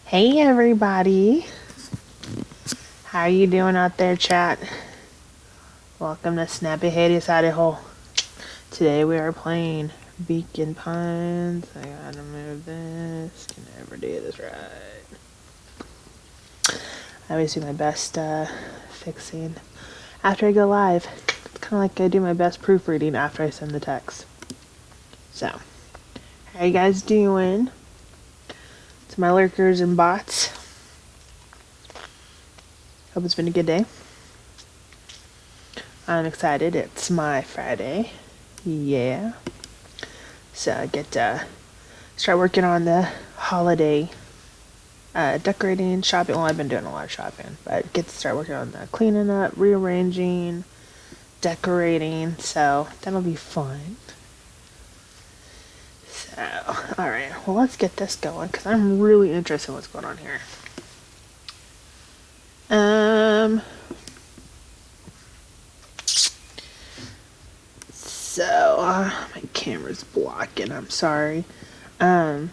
Hey everybody, how you doing out there, chat? Welcome to Snappy Hades Howdy Hole. Today we are playing Beacon Pines. I gotta move this. Can never do this right. I always do my best fixing after I go live. It's kind of like I do my best proofreading after I send the text. So, how you guys doing? To my lurkers and bots. Hope it's been a good day. I'm excited. It's my Friday. Yeah. So I get to start working on the holiday decorating, shopping. Well, I've been doing a lot of shopping, but get to start working on the cleaning up, rearranging, decorating. So that'll be fun. So, alright. Well, let's get this going because I'm really interested in what's going on here. So, my camera's blocking. I'm sorry. I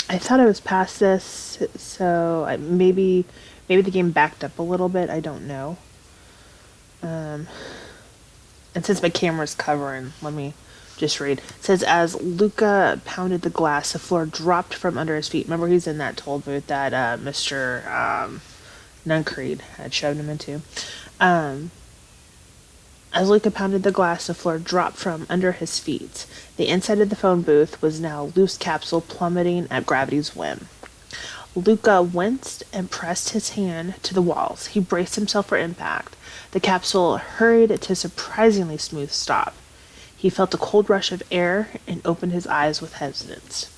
thought I was past this, so maybe the game backed up a little bit. I don't know. And since my camera's covering, let me just read. It says, as Luca pounded the glass, the floor dropped from under his feet. Remember, he's in that toll booth that Mr. Nuncreed had shoved him into. As Luca pounded the glass, the floor dropped from under his feet. The inside of the phone booth was now a loose capsule plummeting at gravity's whim. Luca winced and pressed his hand to the walls. He braced himself for impact. The capsule hurried to a surprisingly smooth stop. He felt a cold rush of air and opened his eyes with hesitance.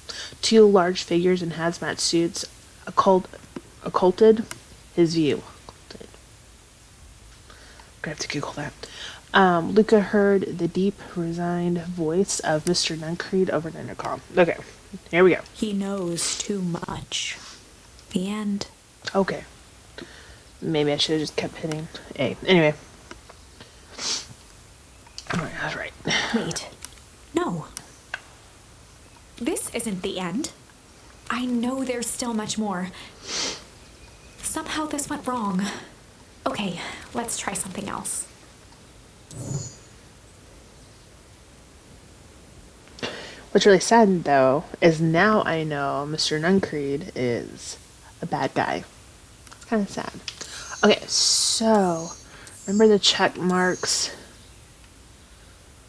Two large figures in hazmat suits occulted his view. I'm gonna have to Google that. Luca heard the deep, resigned voice of Mr. Nuncreed over the intercom. Okay, here we go. He knows too much. The end. Okay. Maybe I should have just kept hitting A. Anyway. Alright, that's right. Wait. No. This isn't the end. I know there's still much more. Somehow this went wrong. Okay, let's try something else. What's really sad, though, is now I know Mr. Nuncreed is a bad guy. It's kind of sad. Okay, so, remember the check marks?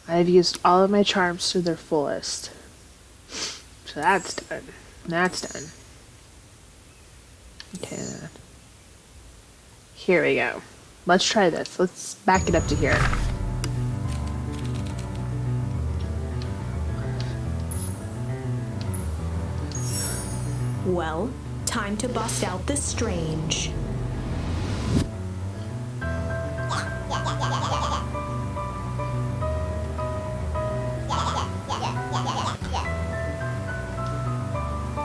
I've used all of my charms to their fullest. So that's done. That's done. Okay, then. Here we go. Let's try this. Let's back it up to here. Well, time to bust out the strange.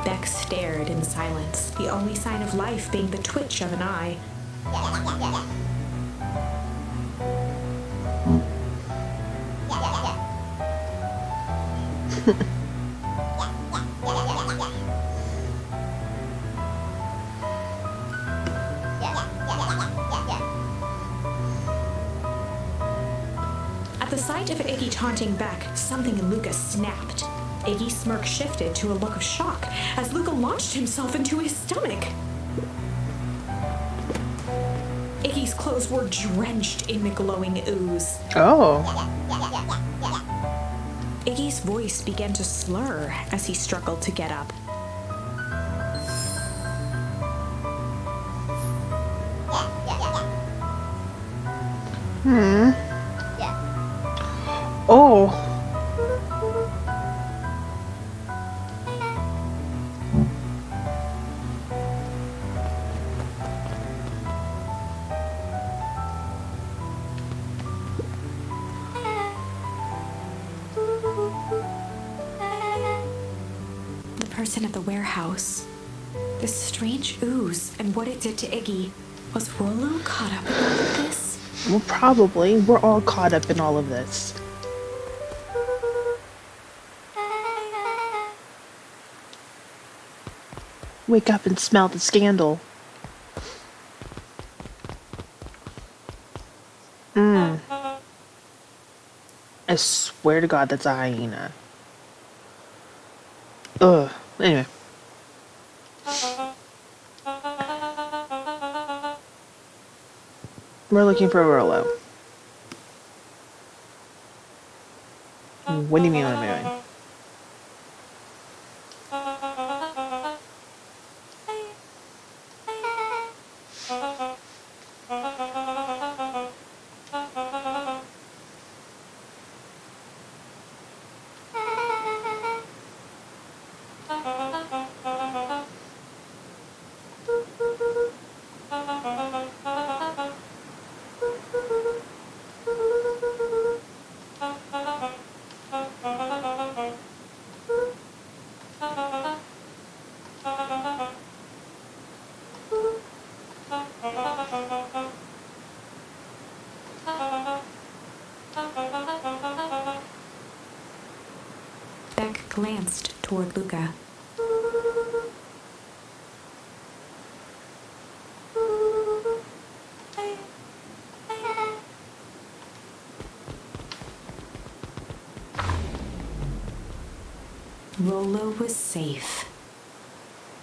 Beck stared in silence, the only sign of life being the twitch of an eye. At the sight of Iggy taunting Beck, something in Luca snapped. Iggy's smirk shifted to a look of shock as Luca launched himself into his stomach. Iggy's clothes were drenched in the glowing ooze. Oh. Iggy's voice began to slur as he struggled to get up. Oh. The person at the warehouse. This strange ooze and what it did to Iggy. Was Rollo caught up in all of this? Well, probably. We're all caught up in all of this. Wake up and smell the scandal. I swear to God, that's a hyena. Ugh. Anyway. We're looking for Rolo. What do you mean what I'm doing? Beck glanced toward Luca. Rolo was safe.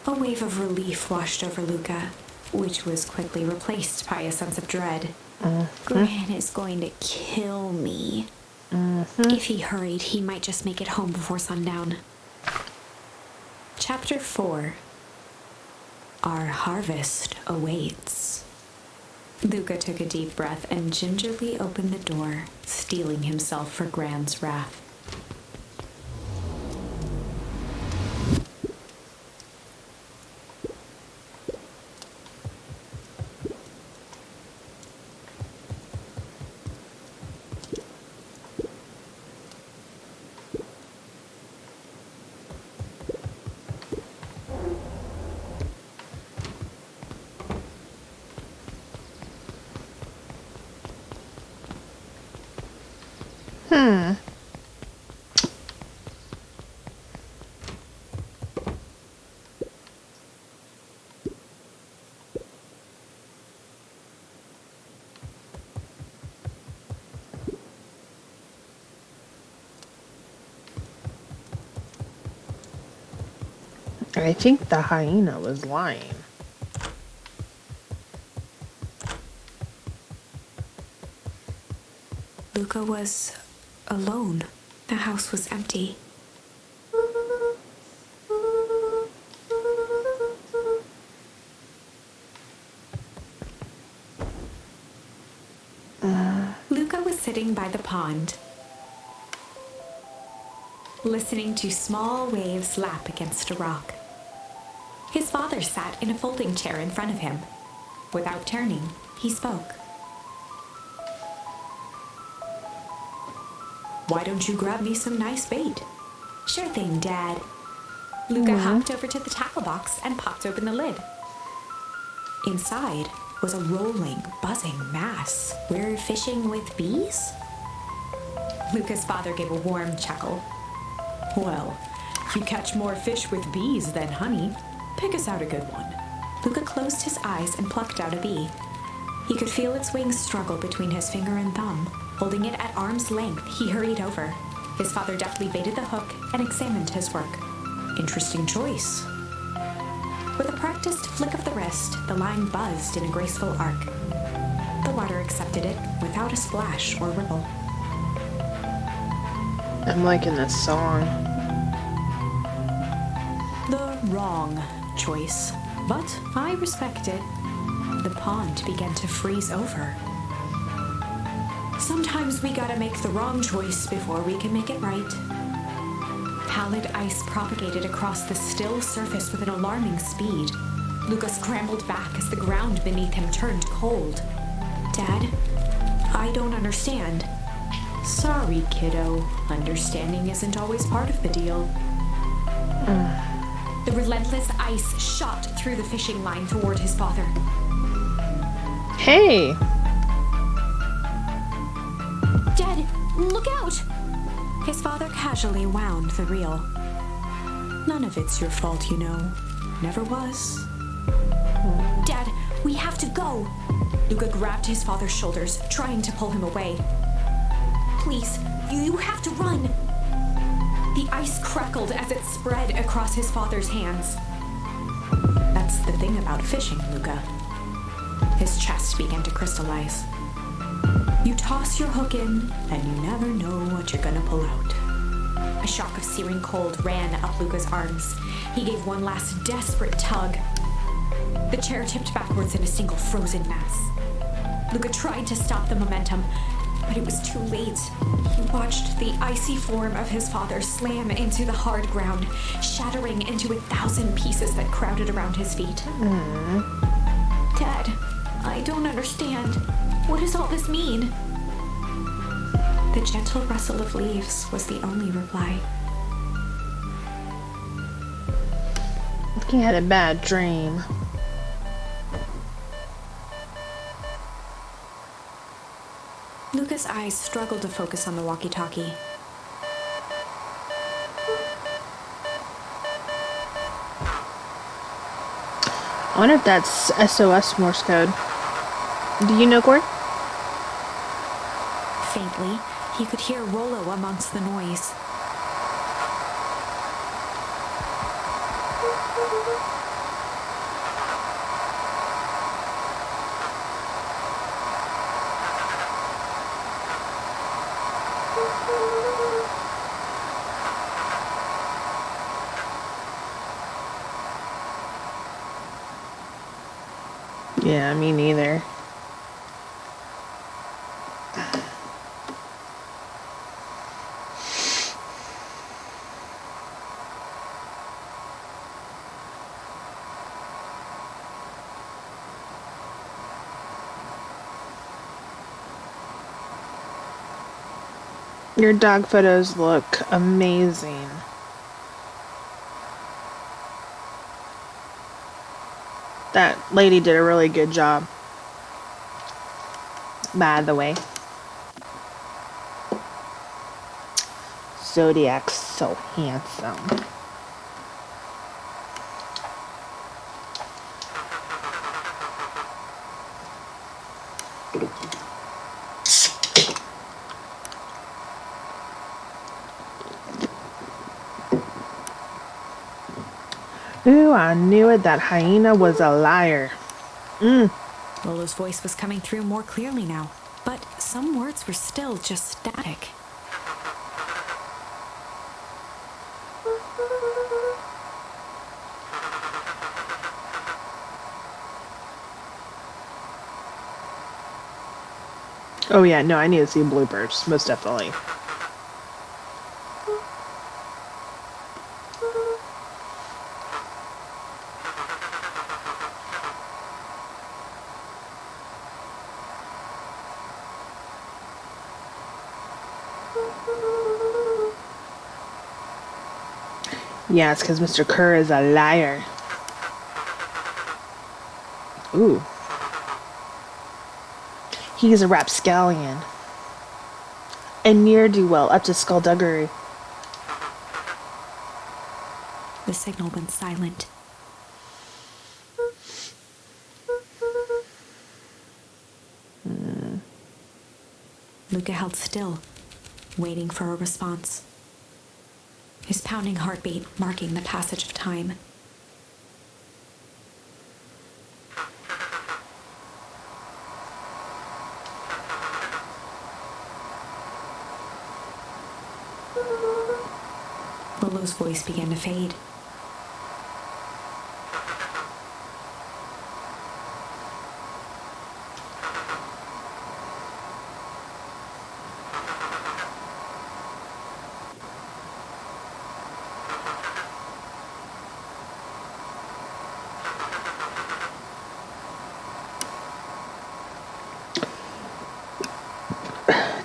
A wave of relief washed over Luca, which was quickly replaced by a sense of dread. Gran is going to kill me. If he hurried, he might just make it home before sundown. Chapter 4. Our harvest awaits. Luca took a deep breath and gingerly opened the door, steeling himself for Gran's wrath. I think the hyena was lying. Luca was alone. The house was empty. Luca was sitting by the pond, listening to small waves lap against a rock. His father sat in a folding chair in front of him. Without turning, he spoke. "Why don't you grab me some nice bait?" "Sure thing, Dad." Luca hopped over to the tackle box and popped open the lid. Inside was a rolling, buzzing mass. "We're fishing with bees?" Luca's father gave a warm chuckle. "Well, you catch more fish with bees than honey. Pick us out a good one." Luca closed his eyes and plucked out a bee. He could feel its wings struggle between his finger and thumb. Holding it at arm's length, he hurried over. His father deftly baited the hook and examined his work. "Interesting choice." With a practiced flick of the wrist, the line buzzed in a graceful arc. The water accepted it without a splash or ripple. I'm liking this song. The wrong choice, but I respect it. The pond began to freeze over. Sometimes we gotta make the wrong choice before we can make it right. Pallid ice propagated across the still surface with an alarming speed. Luca scrambled back as the ground beneath him turned cold. "Dad, I don't understand." "Sorry, kiddo. Understanding isn't always part of the deal." The relentless ice shot through the fishing line toward his father. Hey! "Dad, look out!" His father casually wound the reel. "None of it's your fault, you know. never was. Dad, we have to go. Luca grabbed his father's shoulders, trying to pull him away. Please, you have to run. The ice crackled as it spread across his father's hands. That's the thing about fishing, Luca. His chest began to crystallize. You toss your hook in, and you never know what you're gonna pull out. A shock of searing cold ran up Luca's arms. He gave one last desperate tug. The chair tipped backwards in a single frozen mass. Luca tried to stop the momentum, but it was too late. He watched the icy form of his father slam into the hard ground, shattering into 1,000 pieces that crowded around his feet. Dad, I don't understand. What does all this mean? The gentle rustle of leaves was the only reply. He had a bad dream. Luca's eyes struggled to focus on the walkie-talkie. I wonder if that's SOS Morse code. Do you know, Corey? Faintly, he could hear Rollo amongst the noise. Yeah, me neither. Your dog photos look amazing. That lady did a really good job. By the way. Zodiac's so handsome. Ooh, I knew it. That hyena was a liar. Lolo's voice was coming through more clearly now, but some words were still just static. Oh yeah, no, I need to see bloopers, most definitely. Yeah, it's because Mr. Kerr is a liar. Ooh. He's a rapscallion. A ne'er-do-well up to skullduggery. The signal went silent. Luca held still, waiting for a response. His pounding heartbeat marking the passage of time. Lolo's voice began to fade.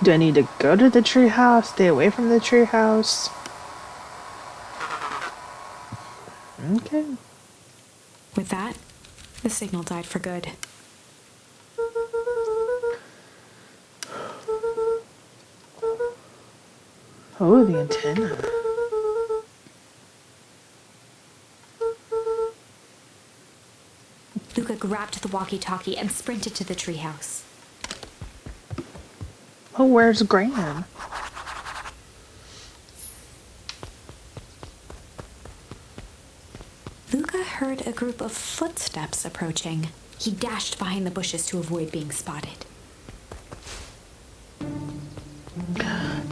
Do I need to go to the treehouse? Stay away from the treehouse? Okay. With that, the signal died for good. Oh, the antenna. Luca grabbed the walkie-talkie and sprinted to the treehouse. Oh, where's Gran? Luca heard a group of footsteps approaching. He dashed behind the bushes to avoid being spotted.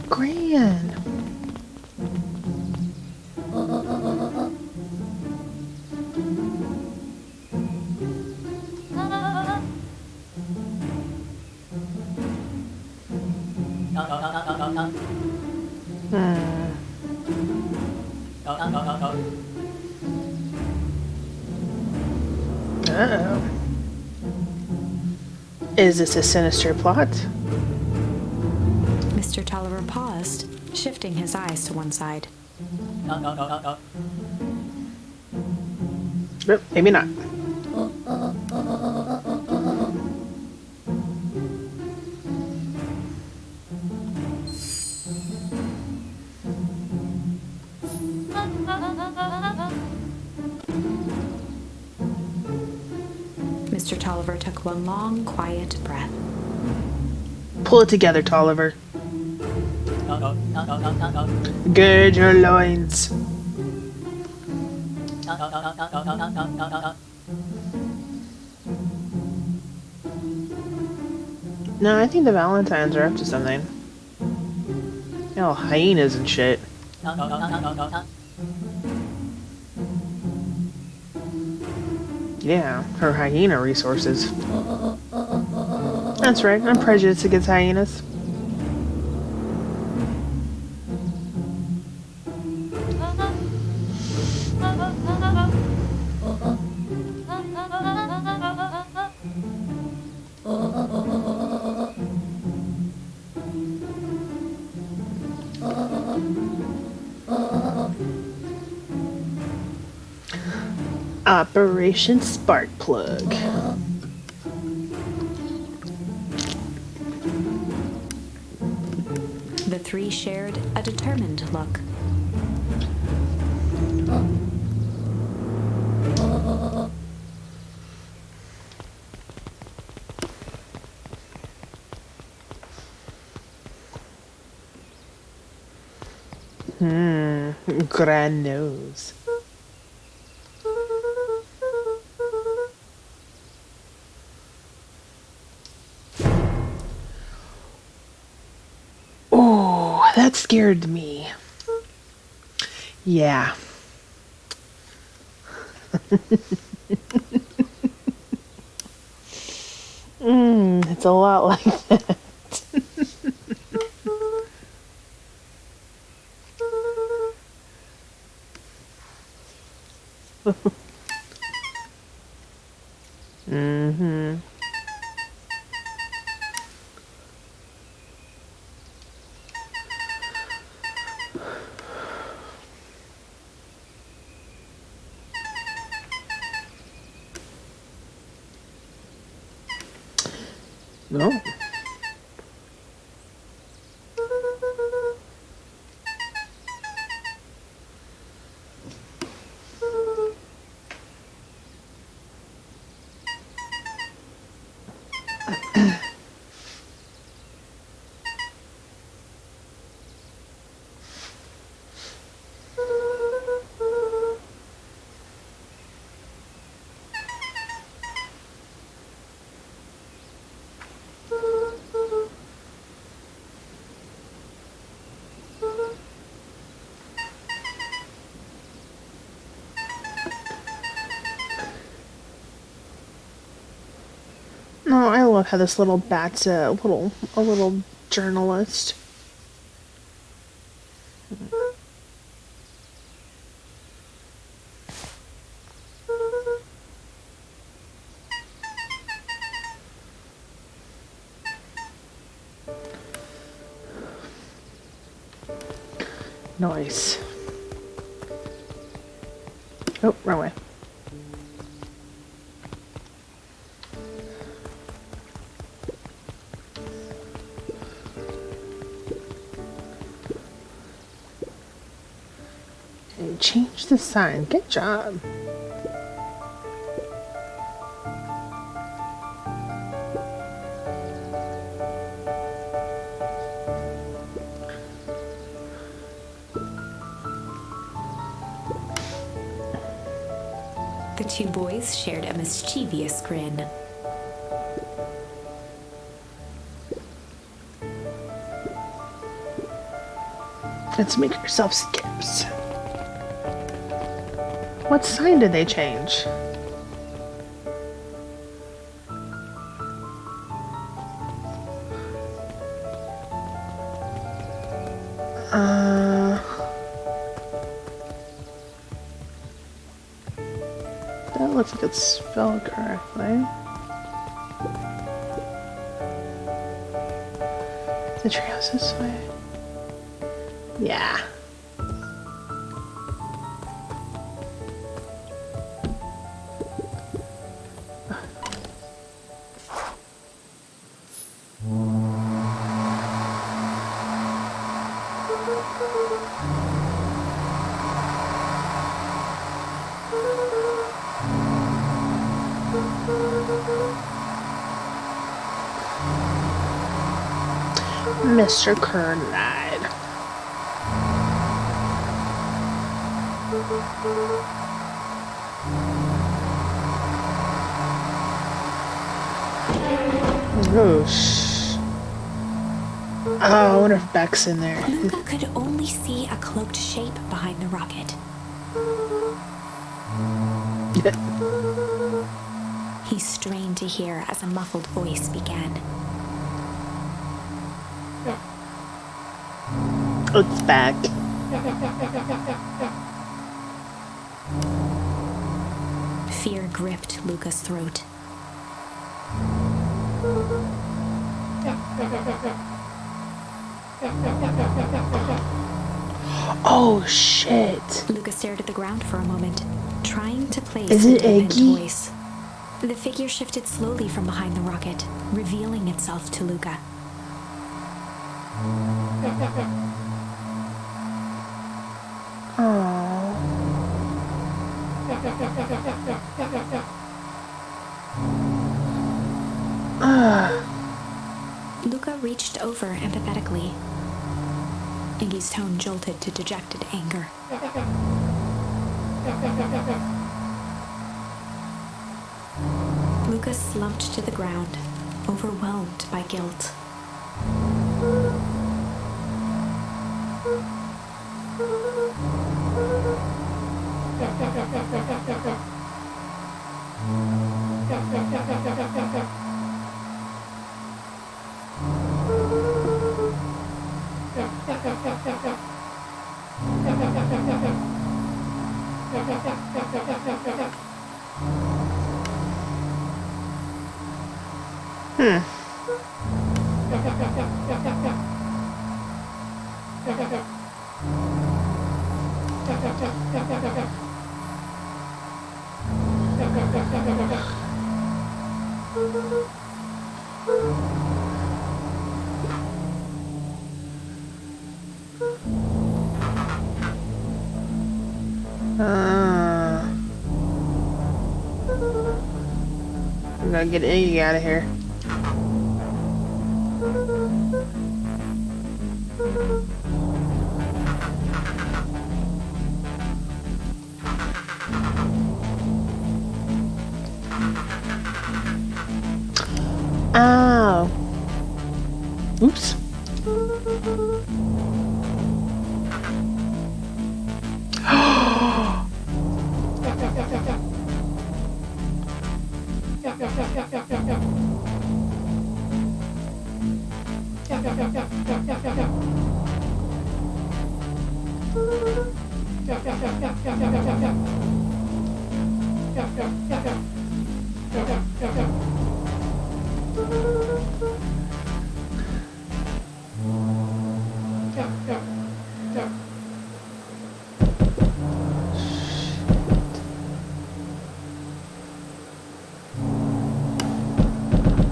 Gran! Uh-oh. Is this a sinister plot? Mr. Tolliver paused, shifting his eyes to one side. Nope, maybe not. Mr. Tolliver took one long, quiet breath. Pull it together, Tolliver. Gird your loins. No, I think the Valentines are up to something. Oh, hyenas and shit. Yeah, her hyena resources. That's right, I'm prejudiced against hyenas. Operation Sparkplug. The three shared a determined look. Grand nose. Oh, that scared me. Yeah. It's a lot like that. Mm-hmm. No. No, I love how this little bat's a little journalist. Nice. Oh, wrong way. Okay, change the sign. Good job. The two boys shared a mischievous grin. Let's make yourself skips. What sign did they change? That looks like it's spelled correctly. The treehouse this way. Yeah. Mr. Kern lied. Whoosh. Oh, I wonder if Beck's in there. Luca could only see a cloaked shape behind the rocket. He strained to hear as a muffled voice began. It's back. Fear gripped Luca's throat. Oh shit. Luca stared at the ground for a moment, trying to place Is a it deepened Iggy? voice. The figure shifted slowly from behind the rocket, revealing itself to Luca. Luca reached over empathetically. Iggy's tone jolted to dejected anger. Luca slumped to the ground, overwhelmed by guilt. I'm gonna get Iggy out of here. Ow. Oops.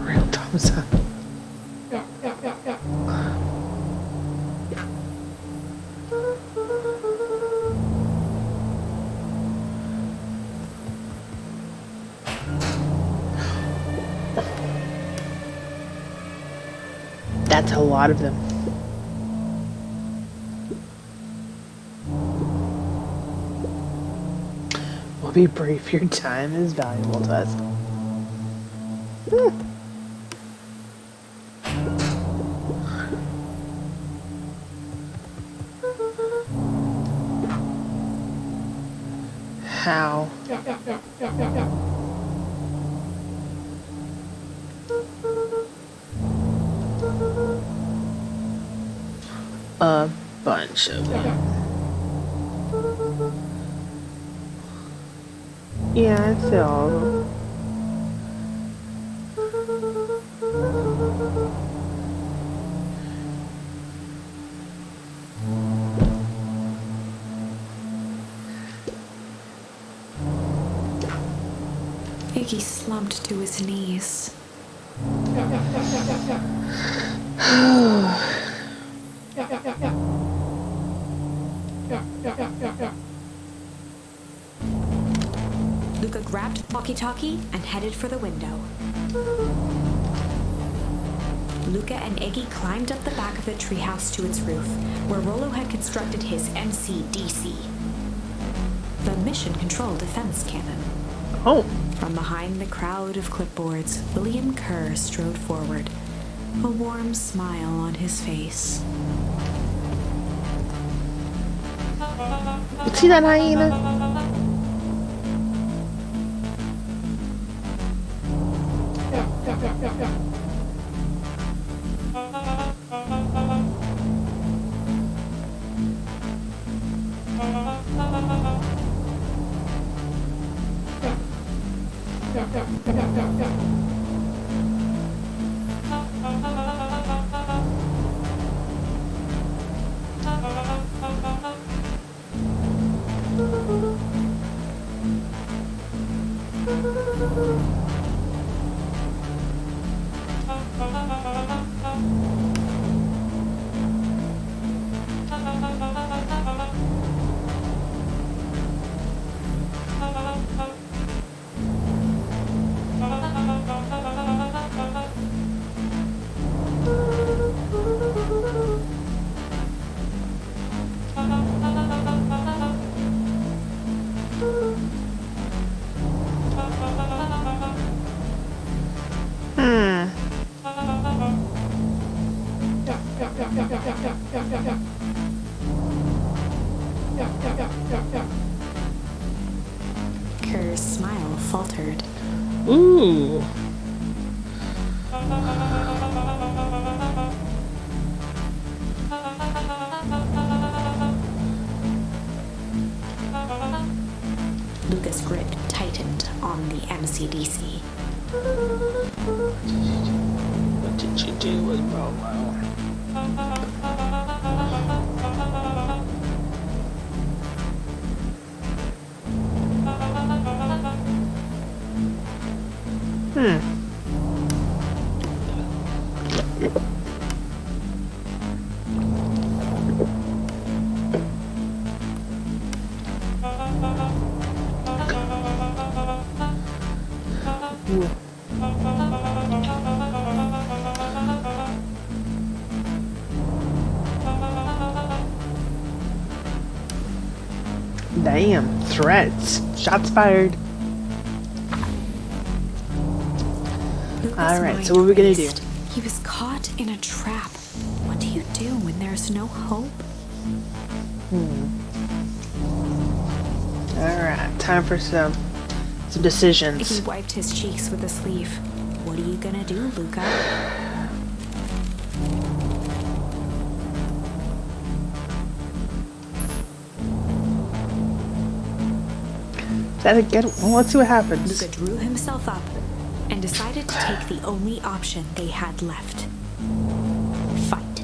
Real thumbs up. That's a lot of them. I'll be brief. Your time is valuable to us. How? A bunch of them. Yeah, I see all of them. Iggy slumped to his knees. Luca grabbed the walkie-talkie and headed for the window. Luca and Iggy climbed up the back of the treehouse to its roof, where Rollo had constructed his MCDC, the Mission Control Defense Cannon. Oh. From behind the crowd of clipboards, William Kerr strode forward, a warm smile on his face. See that hyena? Kerr's smile faltered. Ooh. Luca's grip tightened on the MCDC. What did you do with Rollo? Damn, threats. Shots fired. Alright, so what are we gonna do? He was caught in a trap. What do you do when there's no hope? Alright, time for some decisions. He wiped his cheeks with a sleeve. What are you gonna do, Luca? Is that a get? Well, let's see what happens. Luca drew himself up and decided to take the only option they had left. Fight.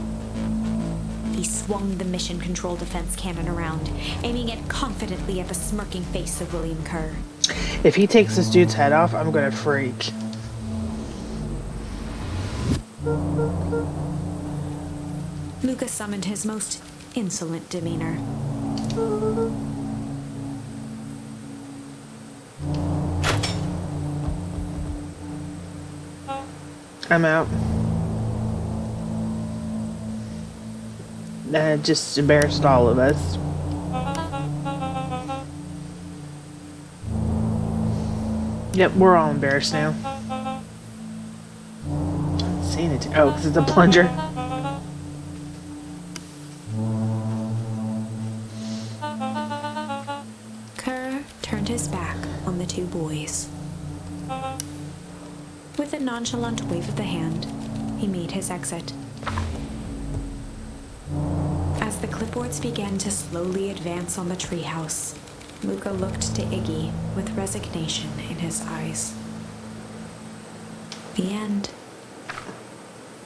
He swung the Mission Control Defense Cannon around, aiming it confidently at the smirking face of William Kerr. If he takes this dude's head off, I'm gonna freak. Luca summoned his most insolent demeanor. I'm out. That just embarrassed all of us. Yep, we're all embarrassed now. Sanity. Oh, this is the plunger. Kerr turned his back on the two boys. With a nonchalant wave of the hand, he made his exit. As the clipboards began to slowly advance on the treehouse, Luca looked to Iggy with resignation in his eyes. The end.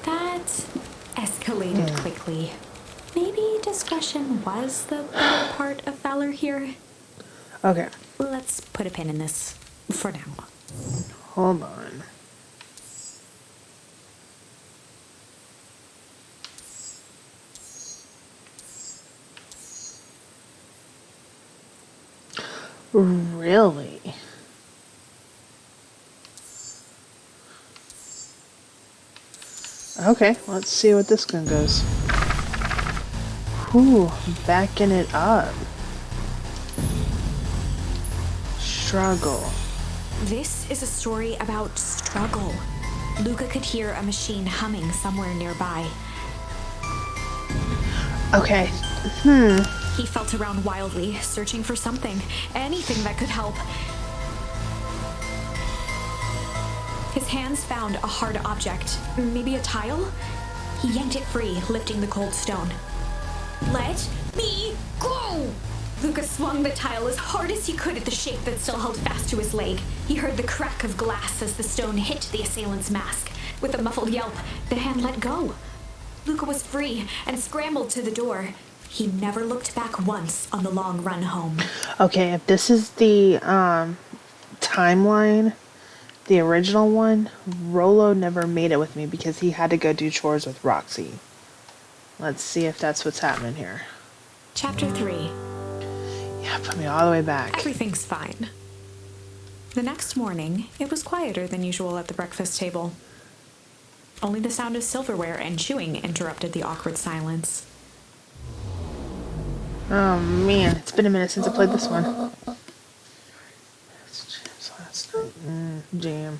That escalated quickly. Maybe discretion was the better part of valor here. Okay, Let's put a pin in this for now. hold on. Really? Okay, let's see what this one goes. Whew, backing it up. Struggle. This is a story about struggle. Luca could hear a machine humming somewhere nearby. Okay. He felt around wildly, searching for something, anything that could help. His hands found a hard object, maybe a tile? He yanked it free, lifting the cold stone. Let me go! Luca swung the tile as hard as he could at the shape that still held fast to his leg. He heard the crack of glass as the stone hit the assailant's mask. With a muffled yelp, the hand let go. Luca was free and scrambled to the door. He never looked back once on the long run home. Okay, if this is the timeline, the original one, Rolo never made it with me because he had to go do chores with Roxy. Let's see if that's what's happening here. Chapter 3. Yeah, put me all the way back. Everything's fine. The next morning, it was quieter than usual at the breakfast table. Only the sound of silverware and chewing interrupted the awkward silence. Oh man, it's been a minute since I played this one. Last night. Jam.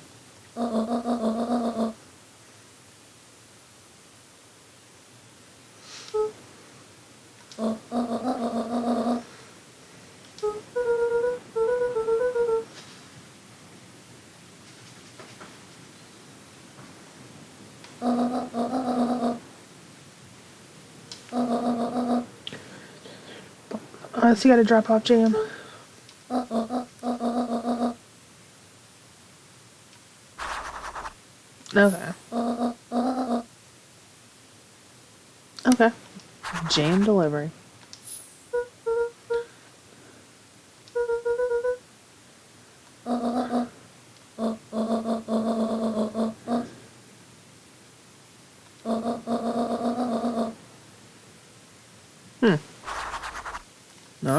So you gotta drop off Jam. Okay. Okay. Jam delivery.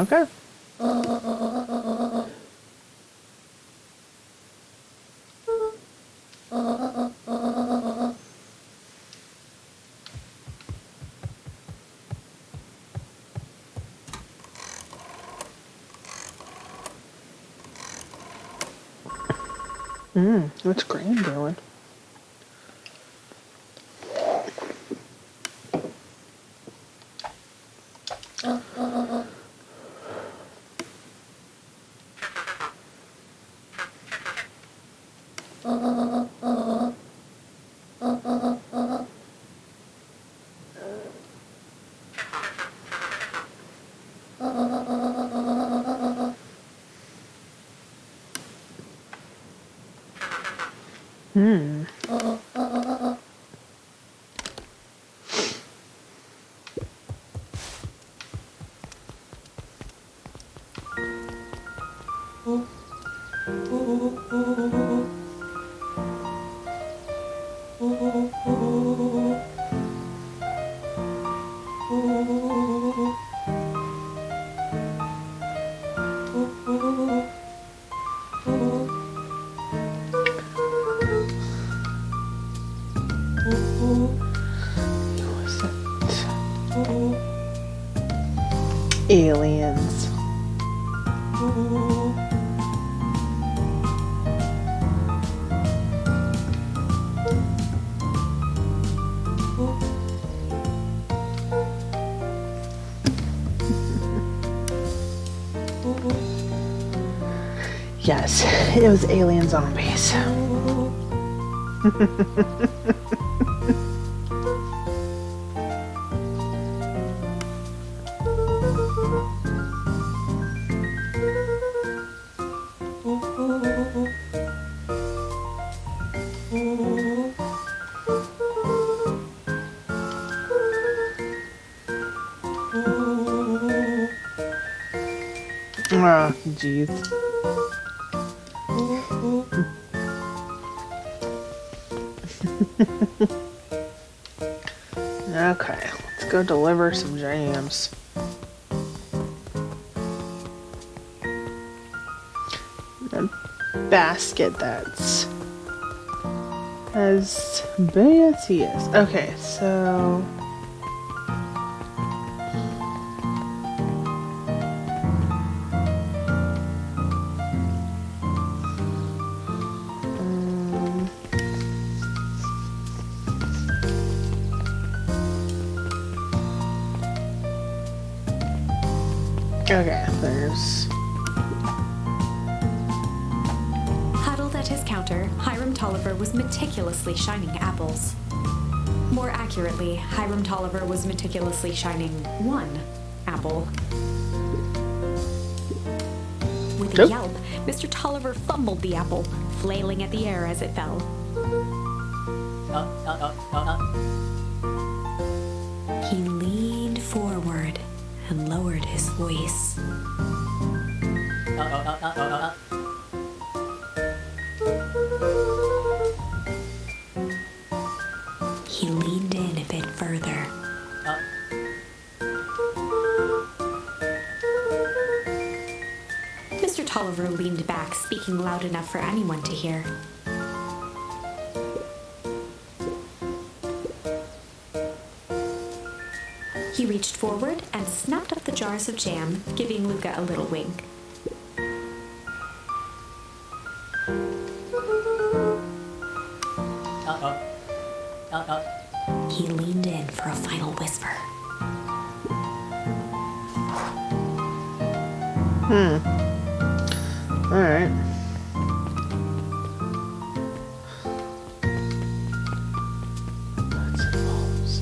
Okay. What's Graham doing? Aliens. Yes, it was alien zombies. Oh, jeez. Okay, let's go deliver some jams. A basket that's as big as he is. Okay, so... okay, there's... Huddled at his counter, Hiram Tolliver was meticulously shining apples. More accurately, Hiram Tolliver was meticulously shining one apple. With a yelp, Mr. Tolliver fumbled the apple, flailing at the air as it fell. He leaned forward and lowered his voice. He leaned in a bit further. Mr. Tolliver leaned back, speaking loud enough for anyone to hear. He reached forward and snapped up the jars of jam, giving Luca a little wink. He leaned in for a final whisper. Alright. Nuts and bolts.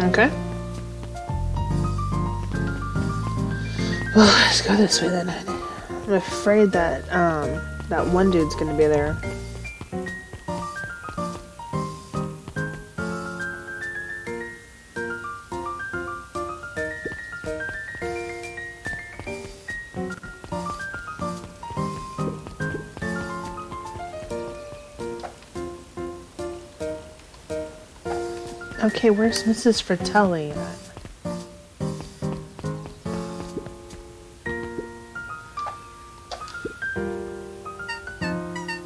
Okay. Well, let's go this way then. I'm afraid that that one dude's gonna be there. Okay, where's Mrs. Fratelli at?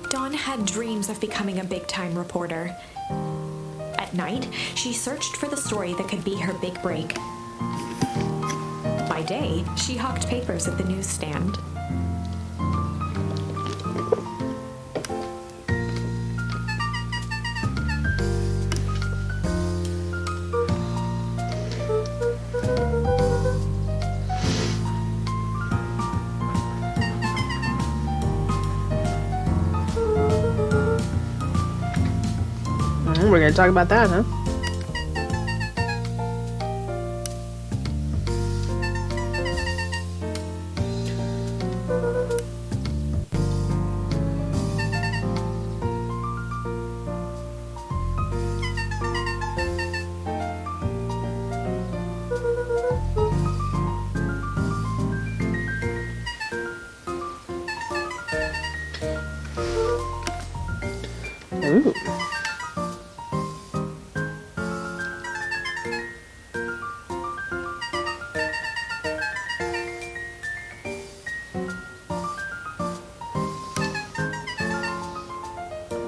Dawn had dreams of becoming a big-time reporter. At night, she searched for the story that could be her big break. By day, she hawked papers at the newsstand. We're gonna talk about that, huh? Ooh.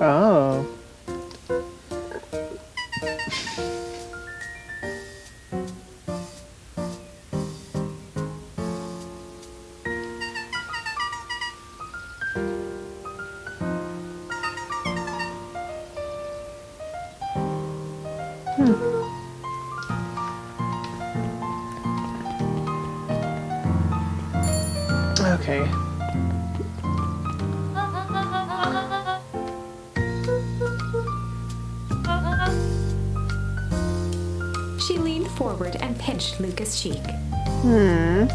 Oh. Okay. She leaned forward and pinched Luca's cheek. Hmm.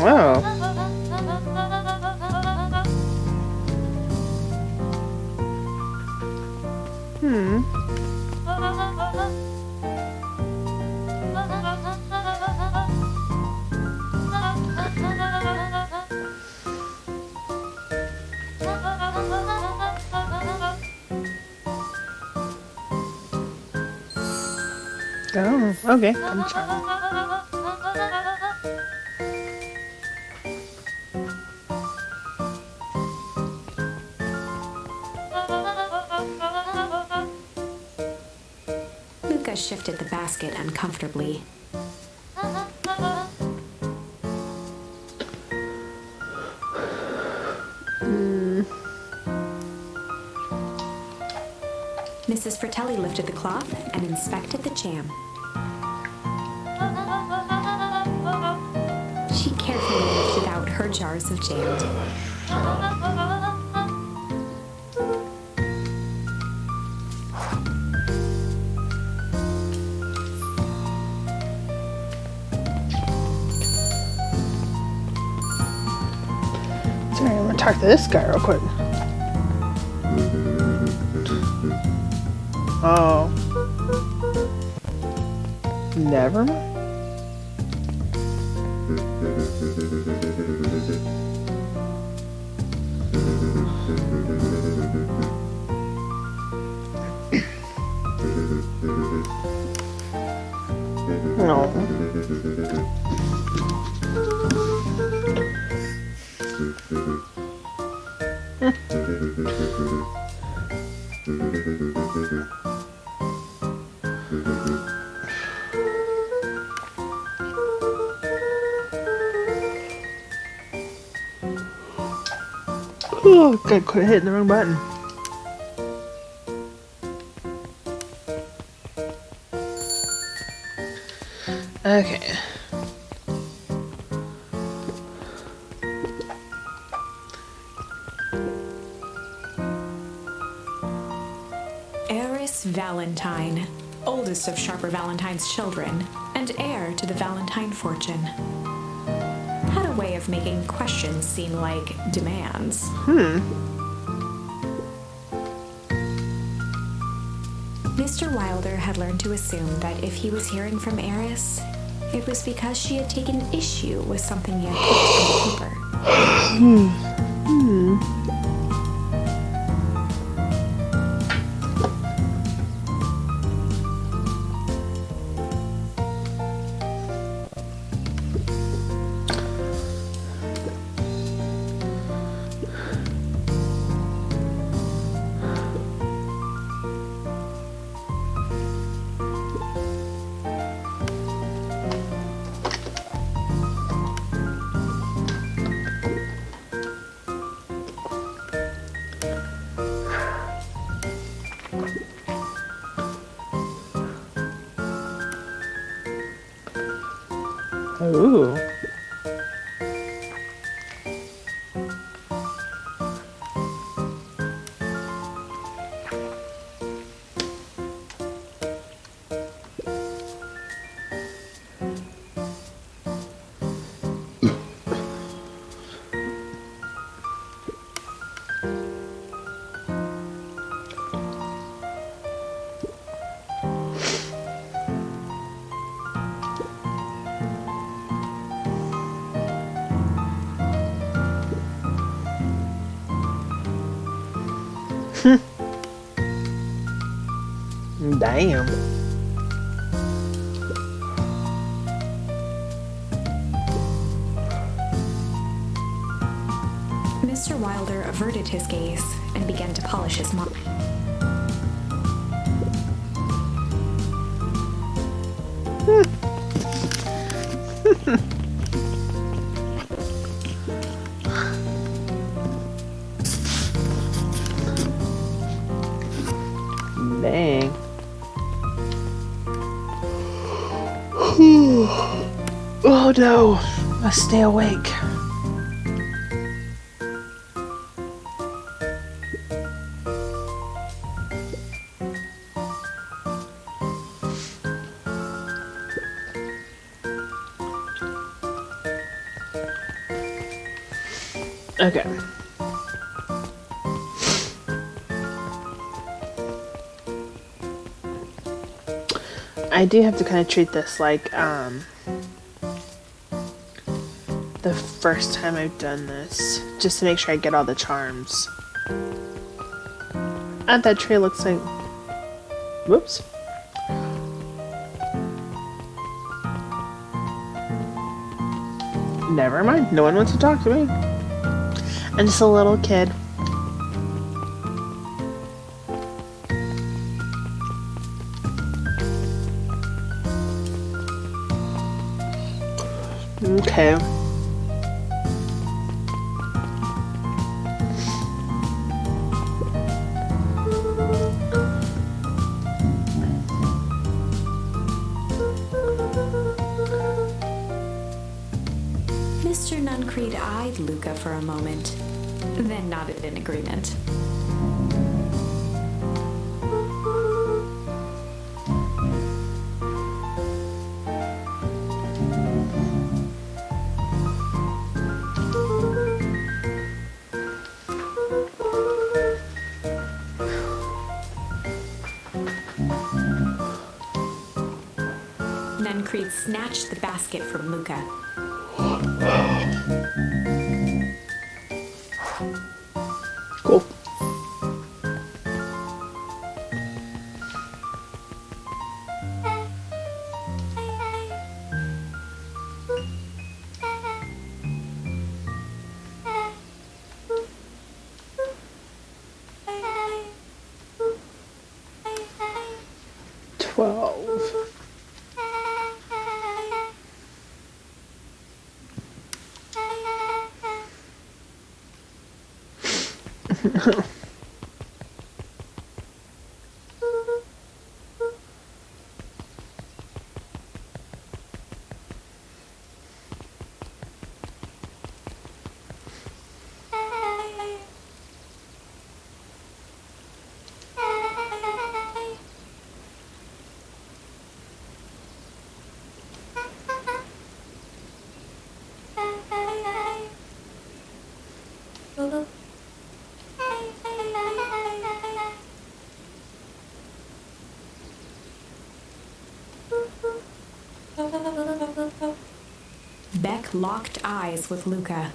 Oh. Hmm. Oh, okay. I'm trying. Luca shifted the basket uncomfortably. Mrs. Fratelli lifted the cloth and inspected the jam. She carefully lifted out her jars of jam. Sorry, I'm gonna talk to this guy real quick. Oh. Never mind. No. Oh, God, quit hitting the wrong button. Okay. Eris Valentine, oldest of Sharper Valentine's children, and heir to the Valentine fortune. Had a way of making questions seem like demands. Mr. Wilder had learned to assume that if he was hearing from Eris, it was because she had taken issue with something he had picked from the paper. Damn. Mr. Wilder averted his gaze and began to polish his mop. Dang. Oh no. Must stay awake. Okay. I do have to kind of treat this like the first time I've done this, just to make sure I get all the charms. And that tree looks like, whoops. Never mind, no one wants to talk to me. I'm just a little kid. Okay. Mr. Nuncreed eyed Luca for a moment, then nodded in agreement. Nuncreed snatched the basket from Luca. Cool. Beck locked eyes with Luca.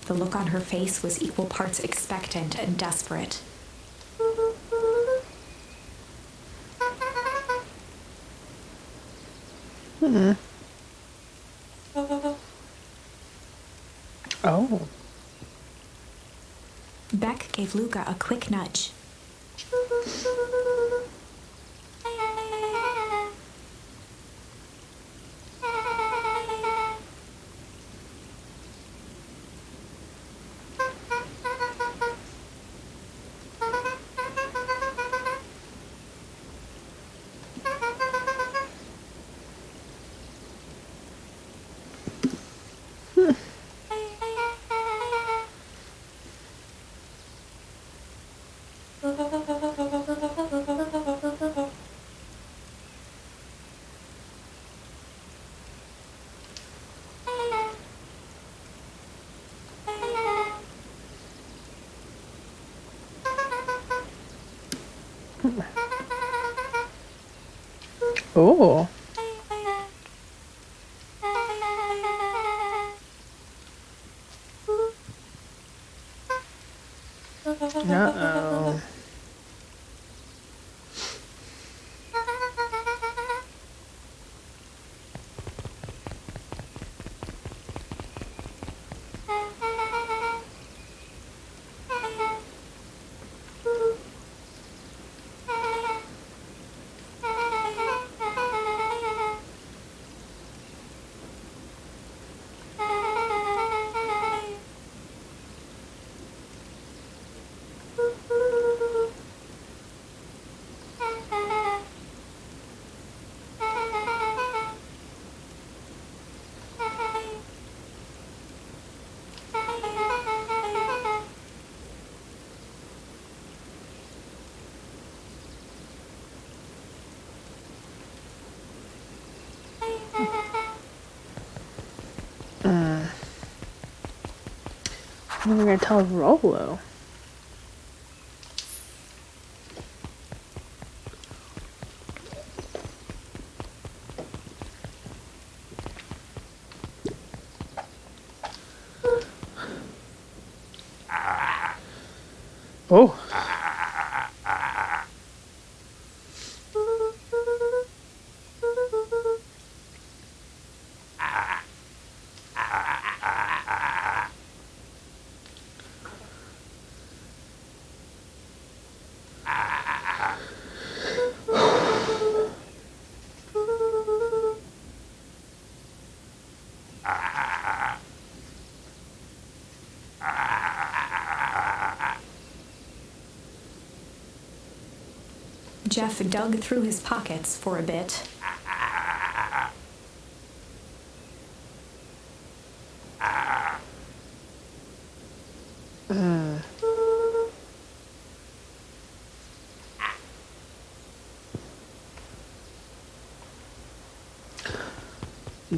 The look on her face was equal parts expectant and desperate. Oh. Beck gave Luca a quick nudge. Oh. Uh-oh. What are we gonna tell Rolo? Oh. Jeff dug through his pockets for a bit.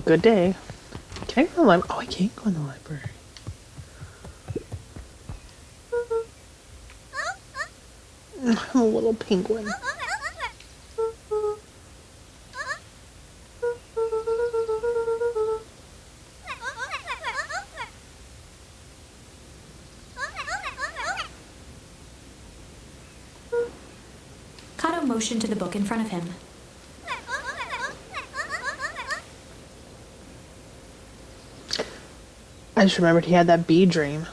Good day. Can I go to the library? Oh, I can't go in the library. I'm a little penguin. Kato motioned to the book in front of him. I just remembered he had that bee dream.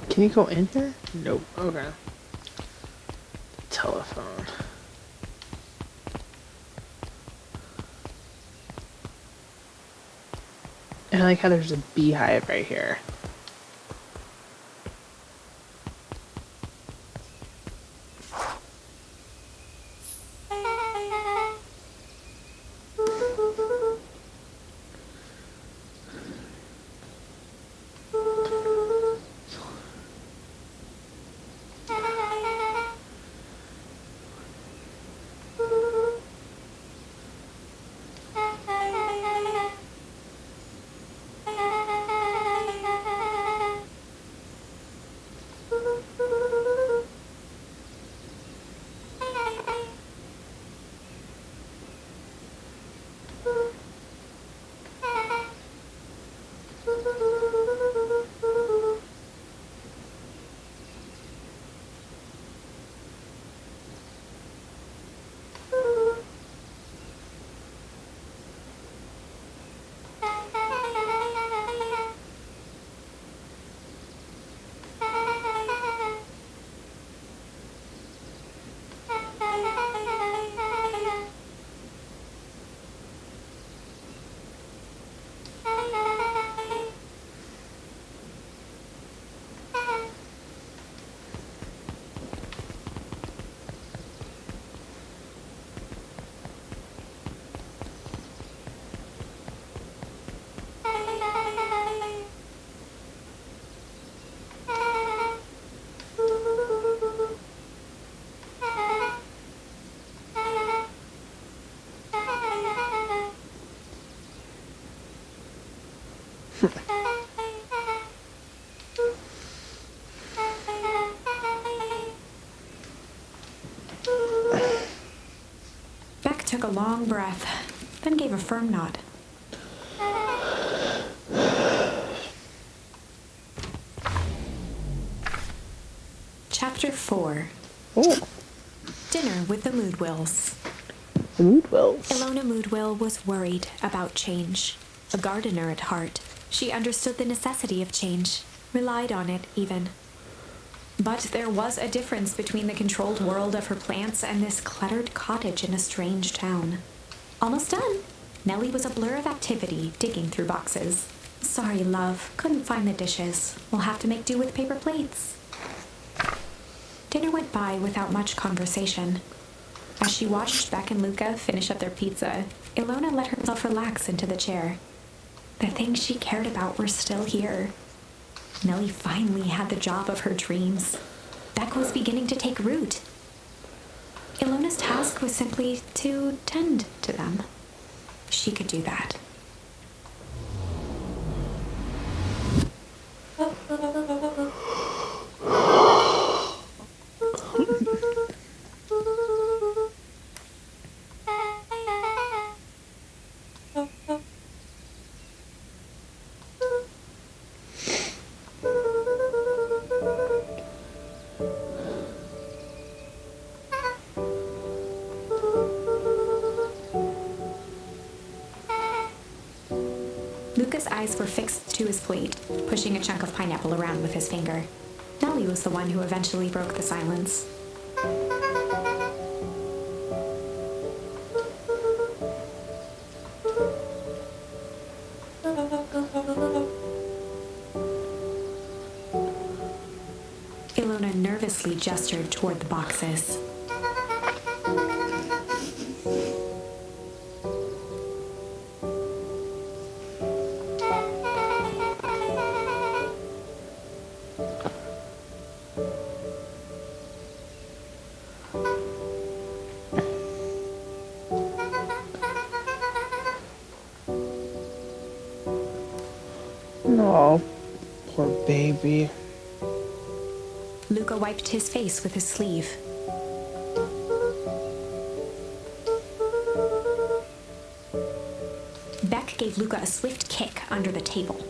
Can you go in here? Nope. Okay. Telephone. And I like how there's a beehive right here. took a long breath, then gave a firm nod. Chapter 4. Oh, Dinner with the Moodwills. the Moodwills. Ilona Moodwill was worried about change. A gardener at heart, she understood the necessity of change, relied on it even. But there was a difference between the controlled world of her plants and this cluttered cottage in a strange town. Almost done. Nellie was a blur of activity, digging through boxes. Sorry, love, couldn't find the dishes. We'll have to make do with paper plates. Dinner went by without much conversation. As she watched Beck and Luca finish up their pizza, Ilona let herself relax into the chair. The things she cared about were still here. Nellie finally had the job of her dreams. Beck was beginning to take root. Ilona's task was simply to tend to them. She could do that. Luca's eyes were fixed to his plate, pushing a chunk of pineapple around with his finger. Nellie was the one who eventually broke the silence. Ilona nervously gestured toward the boxes. Oh, poor baby. Luca wiped his face with his sleeve. Beck gave Luca a swift kick under the table.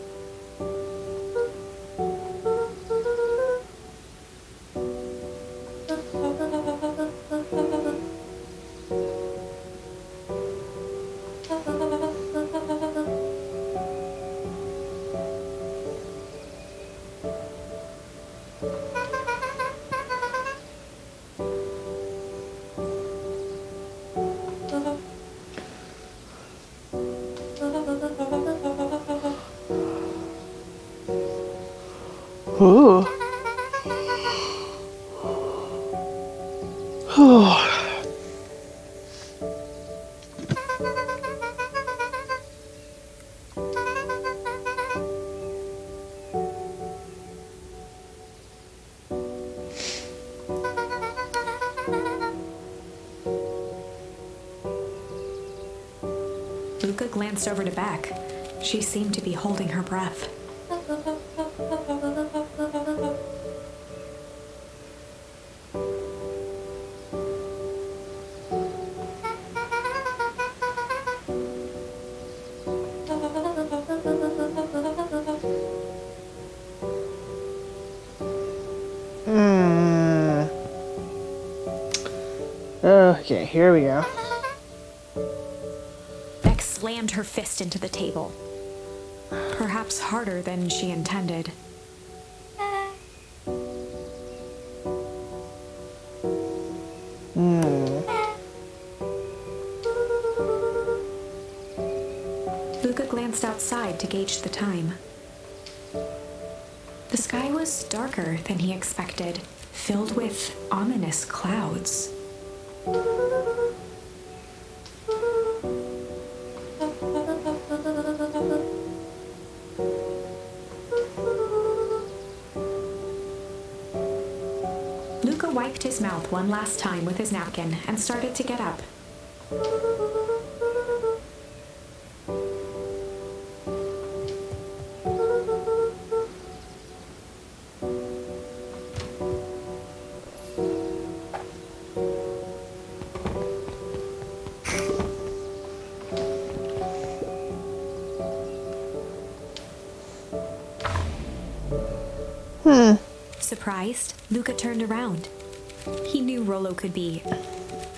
Ooh. Luca glanced over to Beck. She seemed to be holding her breath. Okay, here we go. Beck slammed her fist into the table. Perhaps harder than she intended. Luca glanced outside to gauge the time. The sky was darker than he expected, filled with ominous clouds. Luca wiped his mouth one last time with his napkin and started to get up. Hmm. Surprised, Luca turned around. He knew Rollo could be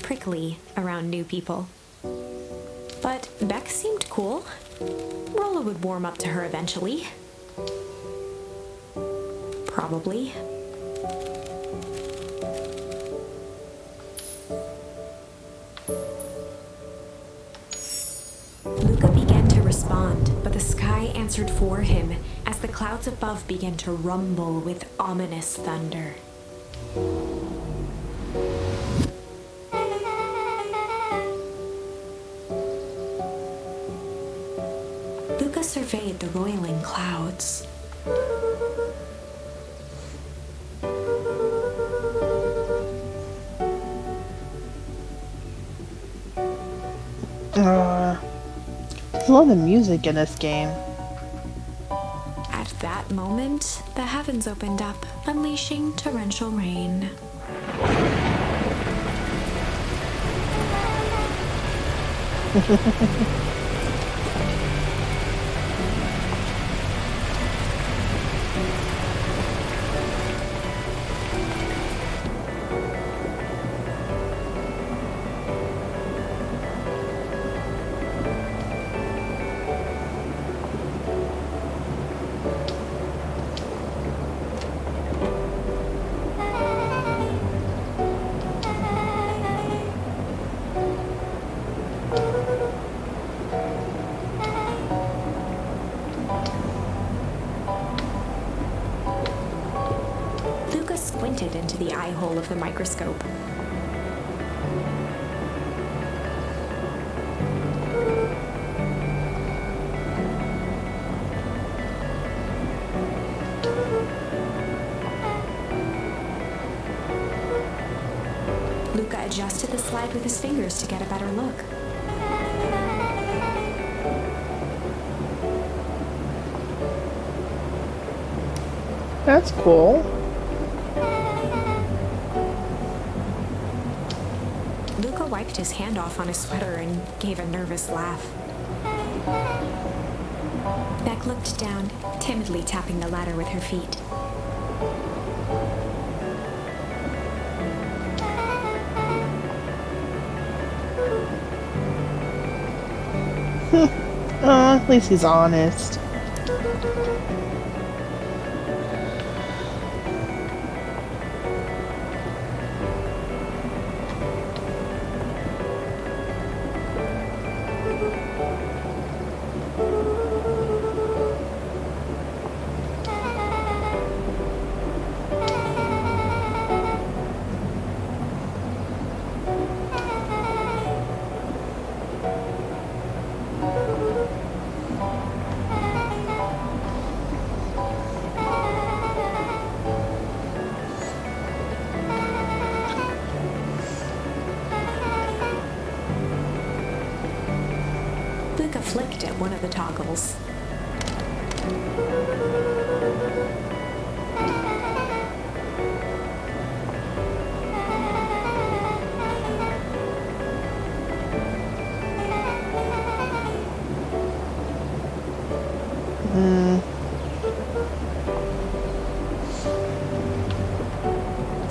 prickly around new people. But Beck seemed cool. Rollo would warm up to her eventually. Probably. Luca began to respond, but the sky answered for him as the clouds above began to rumble with ominous thunder. Luca surveyed the roiling clouds. There's a lot of music in this game. At that moment, the heavens opened up, unleashing torrential rain. Luca squinted into the eye hole of the microscope. Luca adjusted the slide with his fingers to get a better look. That's cool. Luca wiped his hand off on his sweater and gave a nervous laugh. Beck looked down, timidly tapping the ladder with her feet. At least he's honest. Luca flicked at one of the toggles.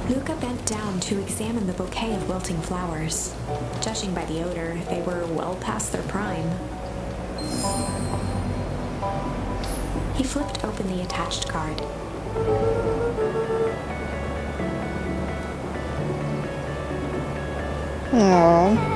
Luca bent down to examine the bouquet of wilting flowers. Judging by the odor, they were well past their prime. He flipped open the attached card. Aww.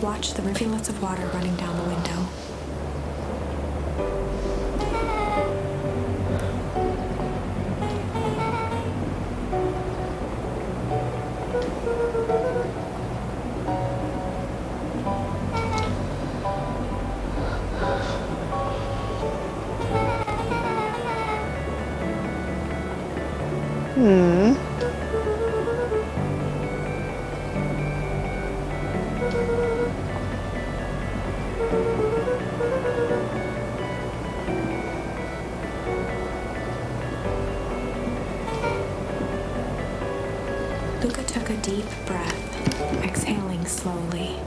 watched the rivulets of water running down the window. Luca took a deep breath, exhaling slowly.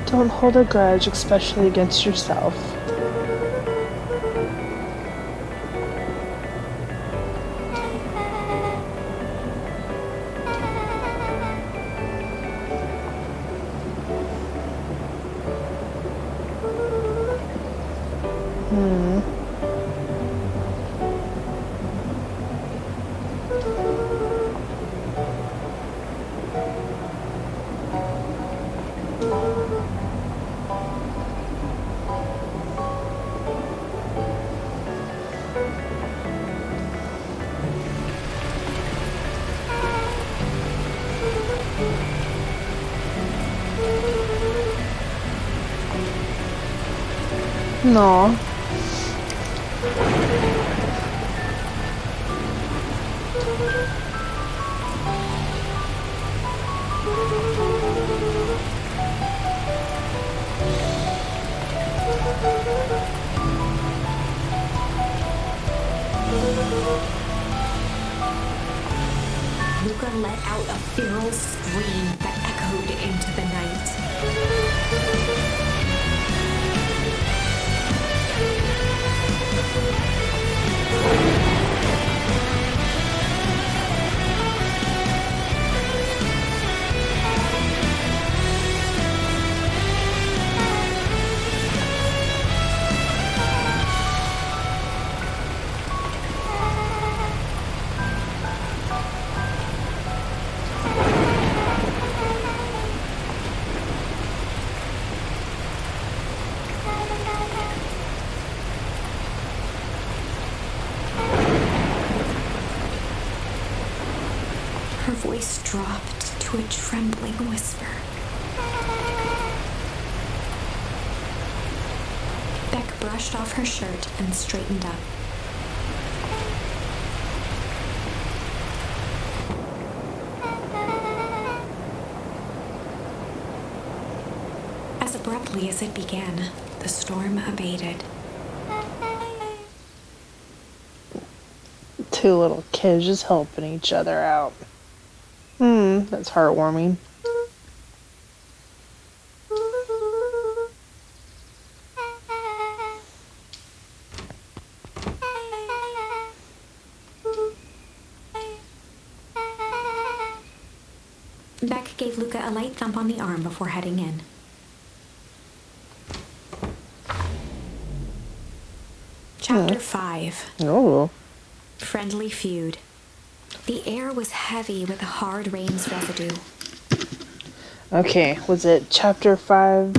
Don't hold a grudge, especially against yourself. No. Luca let out a feral scream that echoed into the night. Her voice dropped to a trembling whisper. Beck brushed off her shirt and straightened up. As abruptly as it began, the storm abated. Two little kids just helping each other out. That's heartwarming. Beck gave Luca a light thump on the arm before heading in. Chapter 5. Oh. Friendly Feud. The air was heavy with hard rain's residue. Okay, was it chapter 5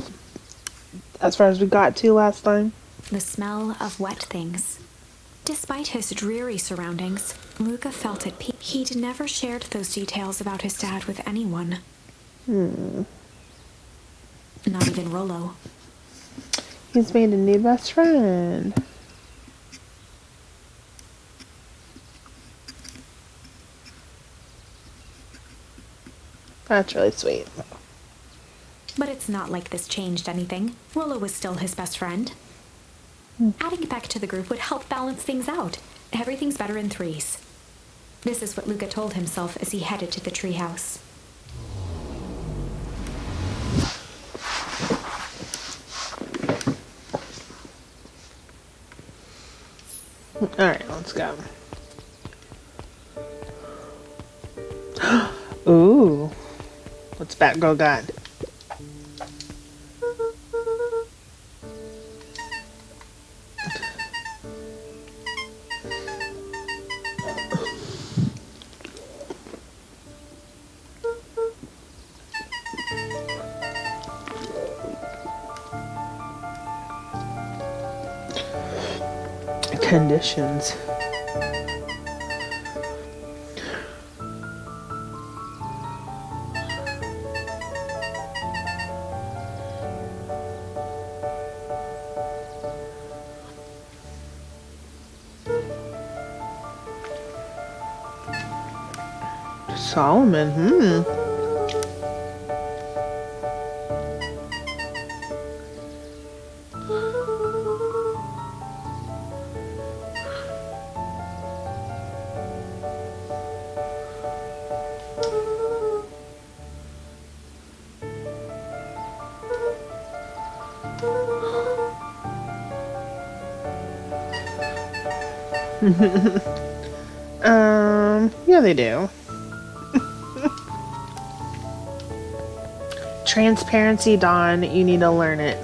as far as we got to last time? The smell of wet things. Despite his dreary surroundings, Luca felt at peace. He'd never shared those details about his dad with anyone. Not even Rollo. He's made a new best friend. That's really sweet. But it's not like this changed anything. Rollo was still his best friend. Adding Beck to the group would help balance things out. Everything's better in threes. This is what Luca told himself as he headed to the treehouse. Alright, let's go. Ooh. What's Batgirl got? Conditions. Solomon, yeah, they do. Transparency, Dawn, you need to learn it.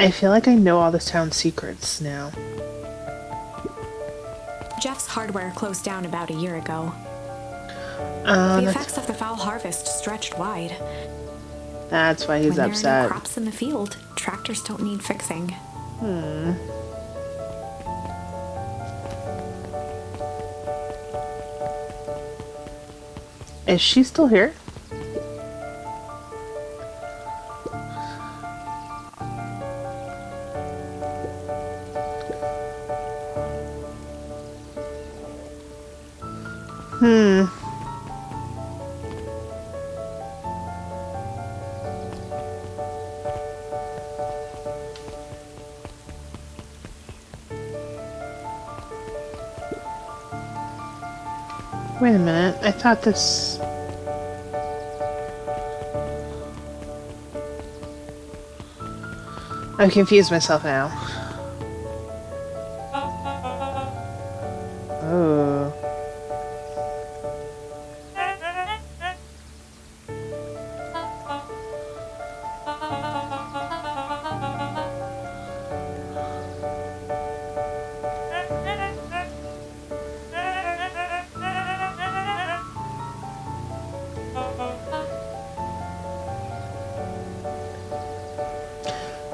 I feel like I know all this town's secrets now. Jeff's hardware closed down about a year ago. The effects of the foul harvest stretched wide. That's why he's when upset. There are no crops in the field, tractors don't need fixing. Is she still here? Wait a minute, I thought this... I'm confused myself now. Oh.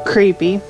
Creepy.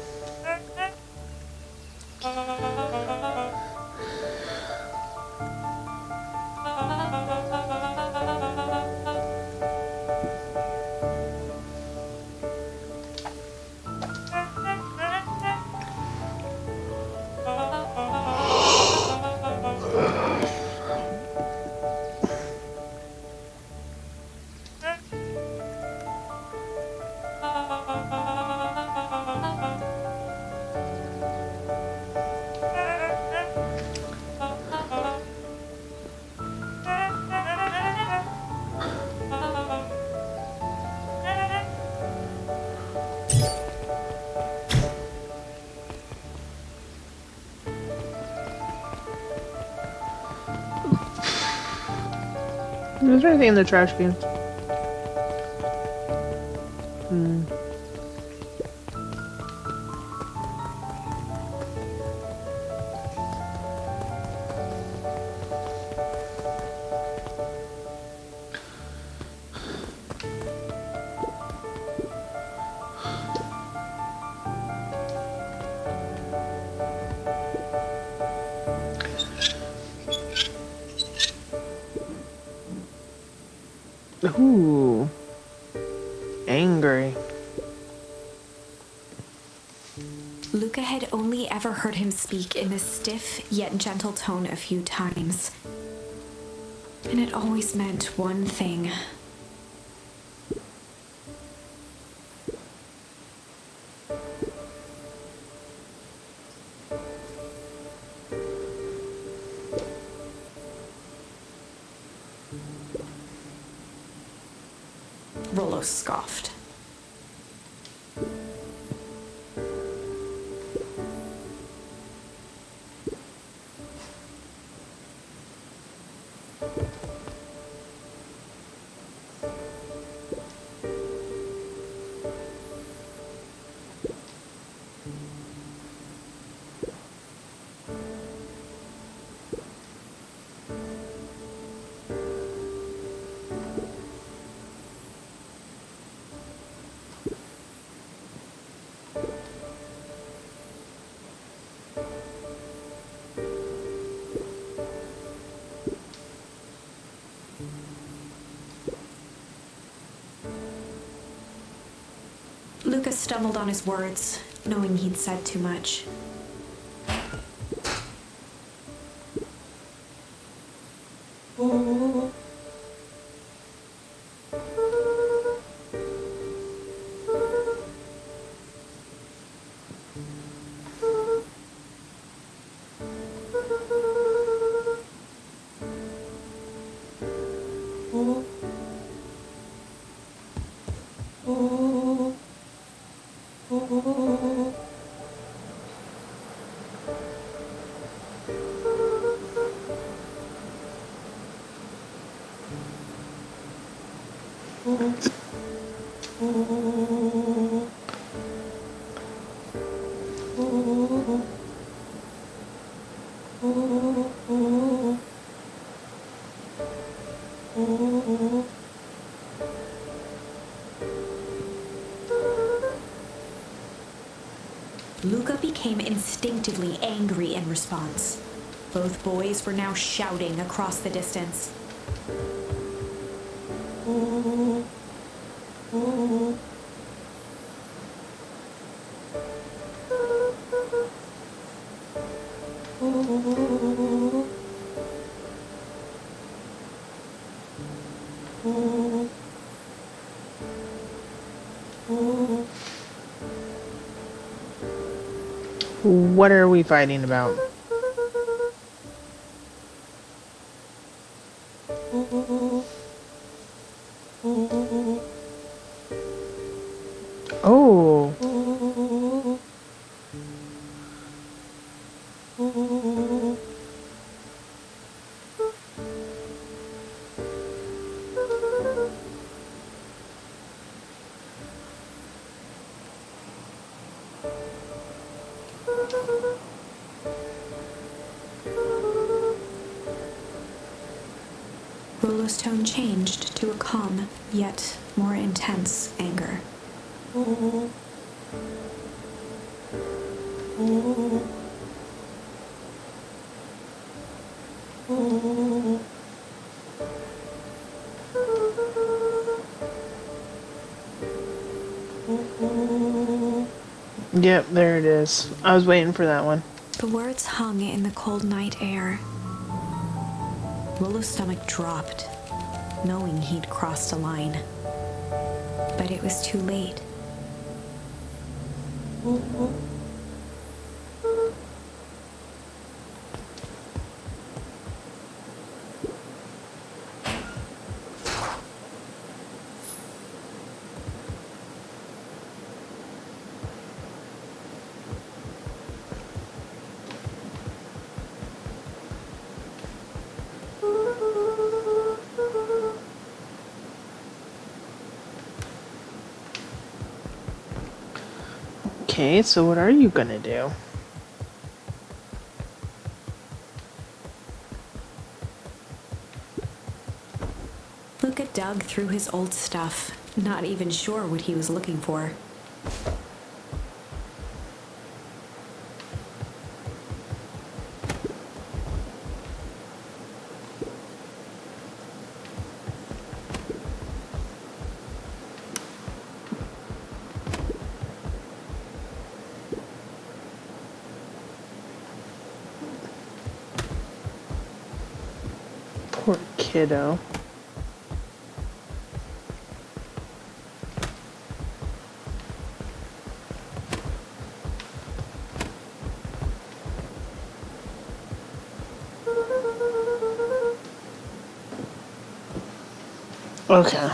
Is there anything in the trash can? Ooh. Angry. Luca had only ever heard him speak in this stiff yet gentle tone a few times. And it always meant one thing. almost scoffed. Lucas stumbled on his words, knowing he'd said too much. Luca became instinctively angry in response. Both boys were now shouting across the distance. What are we fighting about? Oh. Rollo's tone changed to a calm, yet more intense anger. Yep, there it is. I was waiting for that one. The words hung in the cold night air. Rollo's stomach dropped, knowing he'd crossed a line. But it was too late. Okay, so what are you gonna do? Luca dug through his old stuff, not even sure what he was looking for. Poor kiddo. Okay.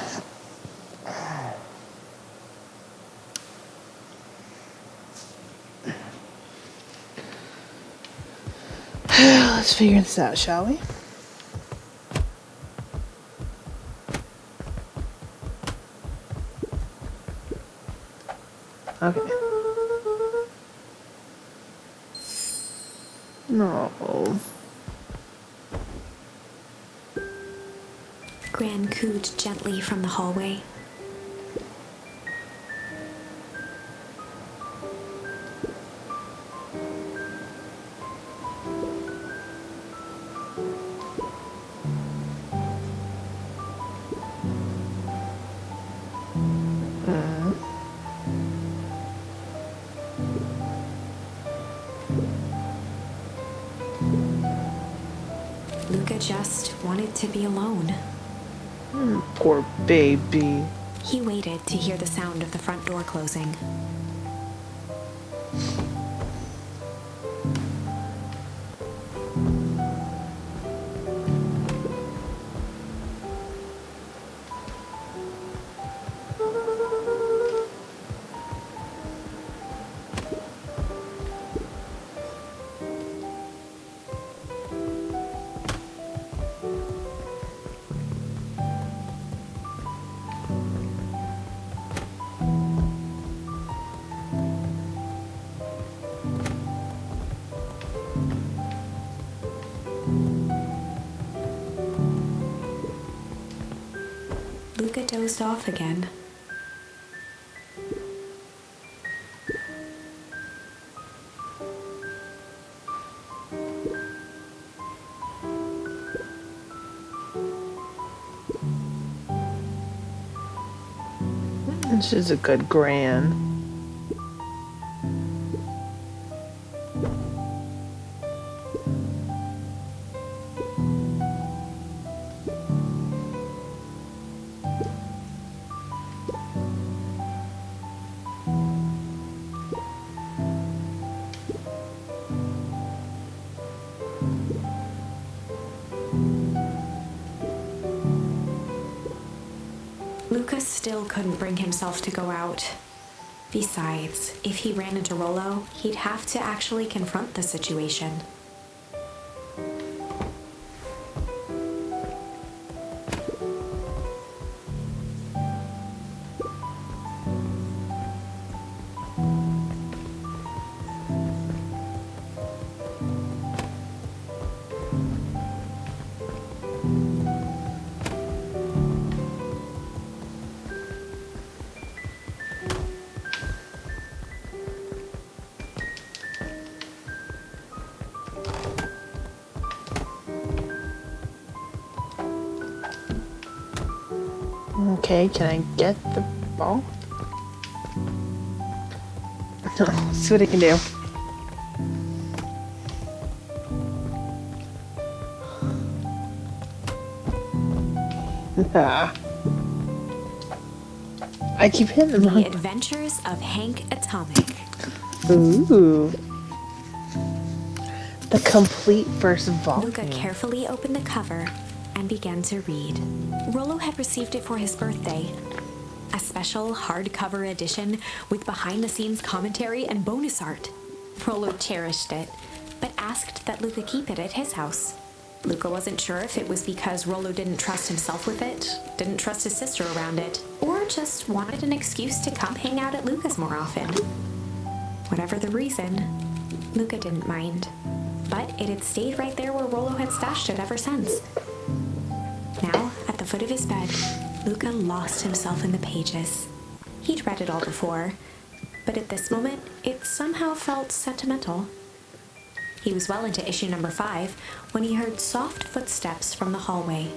Let's figure this out, shall we? Okay. No. Gran cooed gently from the hallway. Luca just wanted to be alone. Poor baby. He waited to hear the sound of the front door closing. Luca dozed off again. She's a good gran. Luca still couldn't bring himself to go out. Besides, if he ran into Rollo, he'd have to actually confront the situation. Okay, can I get the ball? Let's see what I can do. I keep hitting them. The Adventures of Hank Atomic. Ooh. The complete first volume. Luca carefully opened the cover and began to read. Rollo had received it for his birthday. A special hardcover edition with behind-the-scenes commentary and bonus art. Rollo cherished it, but asked that Luca keep it at his house. Luca wasn't sure if it was because Rollo didn't trust himself with it, didn't trust his sister around it, or just wanted an excuse to come hang out at Luca's more often. Whatever the reason, Luca didn't mind, but it had stayed right there where Rollo had stashed it ever since. Now, at the foot of his bed, Luca lost himself in the pages. He'd read it all before, but at this moment, it somehow felt sentimental. He was well into issue number 5 when he heard soft footsteps from the hallway.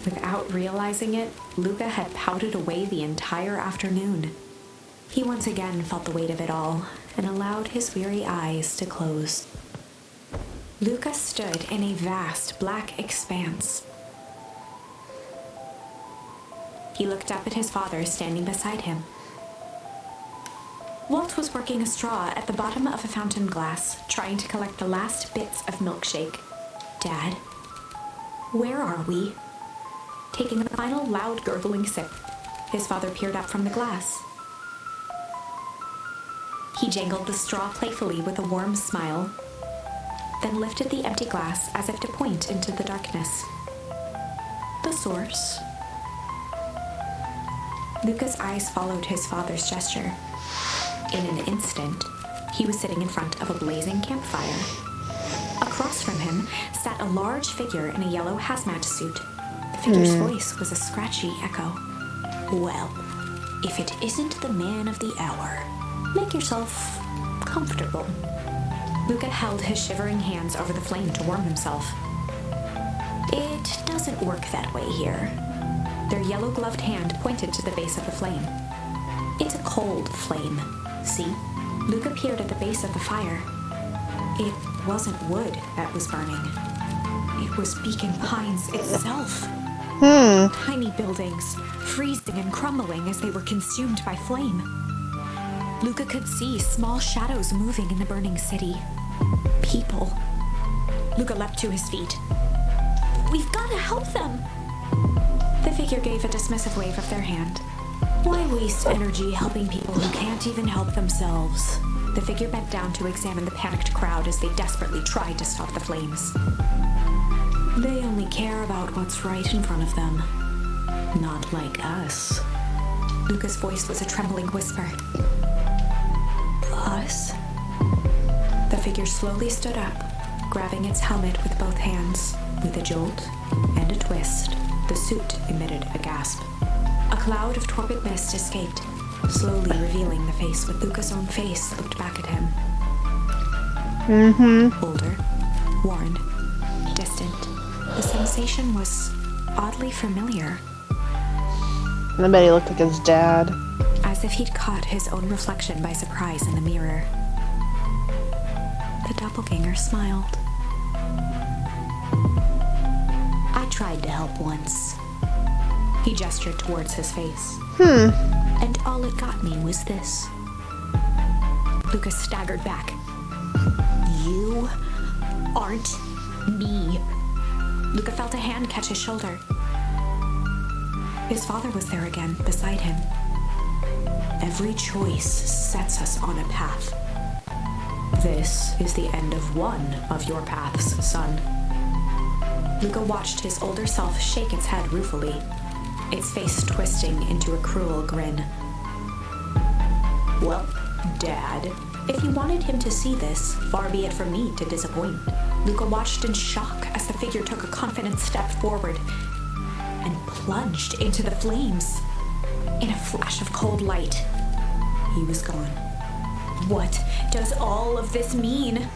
Without realizing it, Luca had pouted away the entire afternoon. He once again felt the weight of it all and allowed his weary eyes to close. Luca stood in a vast black expanse. He looked up at his father standing beside him. Walt was working a straw at the bottom of a fountain glass, trying to collect the last bits of milkshake. Dad, where are we? Taking a final loud gurgling sip, his father peered up from the glass. He jangled the straw playfully with a warm smile, then lifted the empty glass as if to point into the darkness. The source. Luca's eyes followed his father's gesture. In an instant, he was sitting in front of a blazing campfire. Across from him sat a large figure in a yellow hazmat suit. The figure's voice was a scratchy echo. Well, if it isn't the man of the hour, make yourself comfortable. Luca held his shivering hands over the flame to warm himself. It doesn't work that way here. Their yellow-gloved hand pointed to the base of the flame. It's a cold flame, see? Luca peered at the base of the fire. It wasn't wood that was burning. It was Beacon Pines itself. Tiny buildings, freezing and crumbling as they were consumed by flame. Luca could see small shadows moving in the burning city. People. Luca leapt to his feet. We've got to help them! The figure gave a dismissive wave of their hand. Why waste energy helping people who can't even help themselves? The figure bent down to examine the panicked crowd as they desperately tried to stop the flames. They only care about what's right in front of them. Not like us. Luca's voice was a trembling whisper. Us? The figure slowly stood up, grabbing its helmet with both hands. With a jolt and a twist, the suit emitted a gasp. A cloud of torpid mist escaped, slowly revealing the face with Luca's own face looked back at him. Older, worn, distant. The sensation was oddly familiar. I bet he looked like his dad. As if he'd caught his own reflection by surprise in the mirror. The doppelganger smiled. I tried to help once. He gestured towards his face. And all it got me was this. Lucas staggered back. You aren't me. Luca felt a hand catch his shoulder. His father was there again, beside him. Every choice sets us on a path. This is the end of one of your paths, son. Luca watched his older self shake its head ruefully, its face twisting into a cruel grin. Well, Dad, if you wanted him to see this, far be it from me to disappoint. Luca watched in shock as the figure took a confident step forward and plunged into the flames. In a flash of cold light, he was gone. What does all of this mean?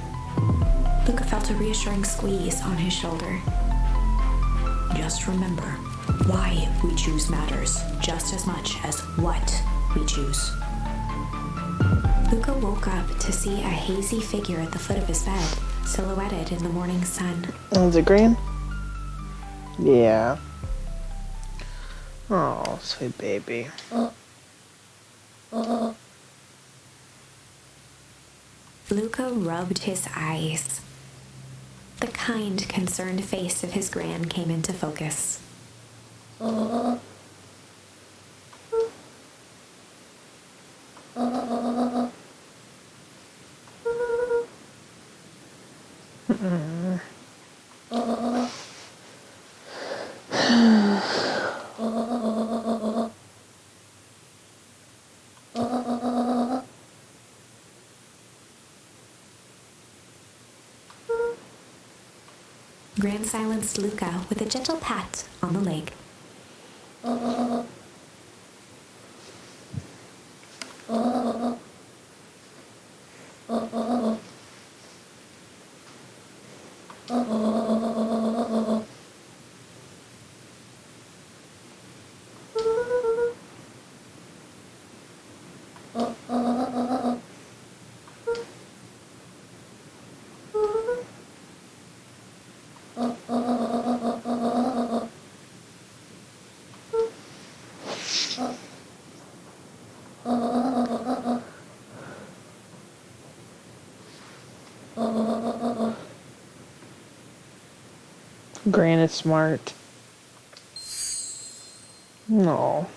Luca felt a reassuring squeeze on his shoulder. Just remember, why we choose matters just as much as what we choose. Luca woke up to see a hazy figure at the foot of his bed, silhouetted in the morning sun. Is it green? Yeah. Oh, sweet baby. Luca rubbed his eyes. The kind, concerned face of his gran came into focus. Gran silenced Luca with a gentle pat on the leg. Gran is smart. No.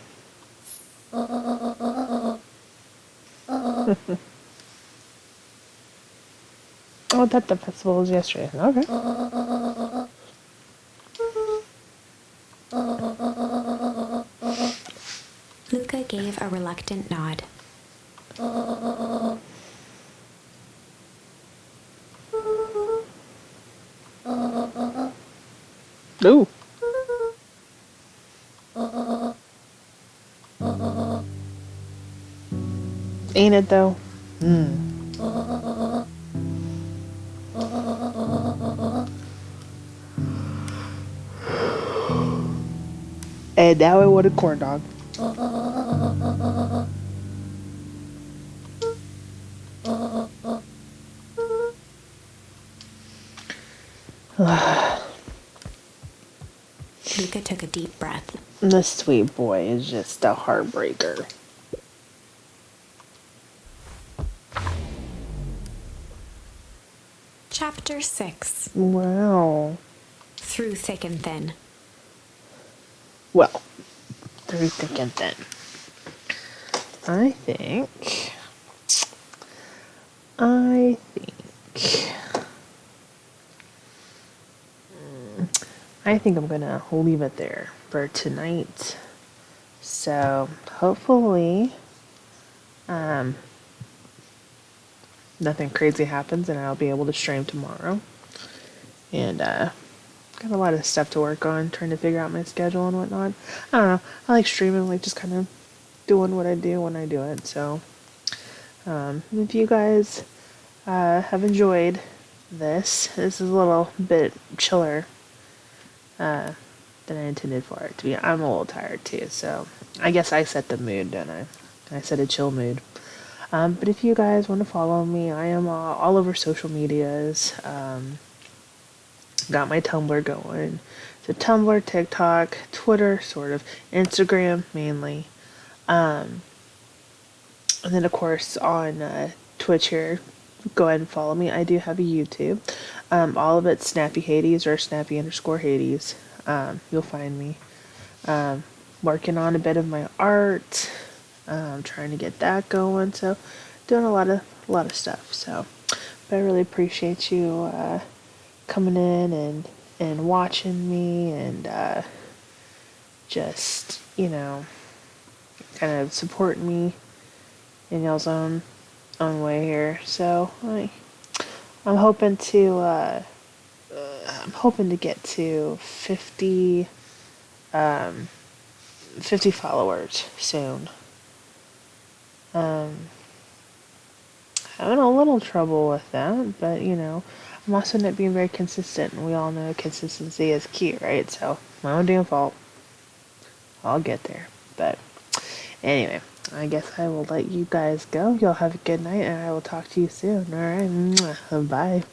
Oh, I thought the festival was yesterday. Okay. Luca gave a reluctant nod. Ooh. Ain't it though? And now I want a corn dog. Luca took a deep breath. This sweet boy is just a heartbreaker. Chapter 6. Wow. Through Thick and Thin. Well, through thick and thin. I think I'm gonna leave it there for tonight. So hopefully, nothing crazy happens and I'll be able to stream tomorrow. And got a lot of stuff to work on, trying to figure out my schedule and whatnot. I don't know. I like streaming, like just kind of doing what I do when I do it. So if you guys have enjoyed this is a little bit chiller than I intended for it to be. I'm a little tired too, so I guess I set the mood, don't I? I set a chill mood. But if you guys want to follow me, I am all over social medias. Got my Tumblr going. So Tumblr, TikTok, Twitter, sort of, Instagram mainly. And then of course on Twitch here, go ahead and follow me. I do have a YouTube. All of it's Snappy Hades or Snappy_Hades. You'll find me. Working on a bit of my art. Trying to get that going. So doing a lot of stuff. So, but I really appreciate you coming in and watching me and just kind of supporting me in y'all's own way here. So I'm hoping to get to 50 followers soon. Having a little trouble with that, but I'm also not being very consistent, and we all know consistency is key, right? So my own damn fault. I'll get there, but anyway, I guess I will let you guys go. Y'all have a good night, and I will talk to you soon. All right, bye.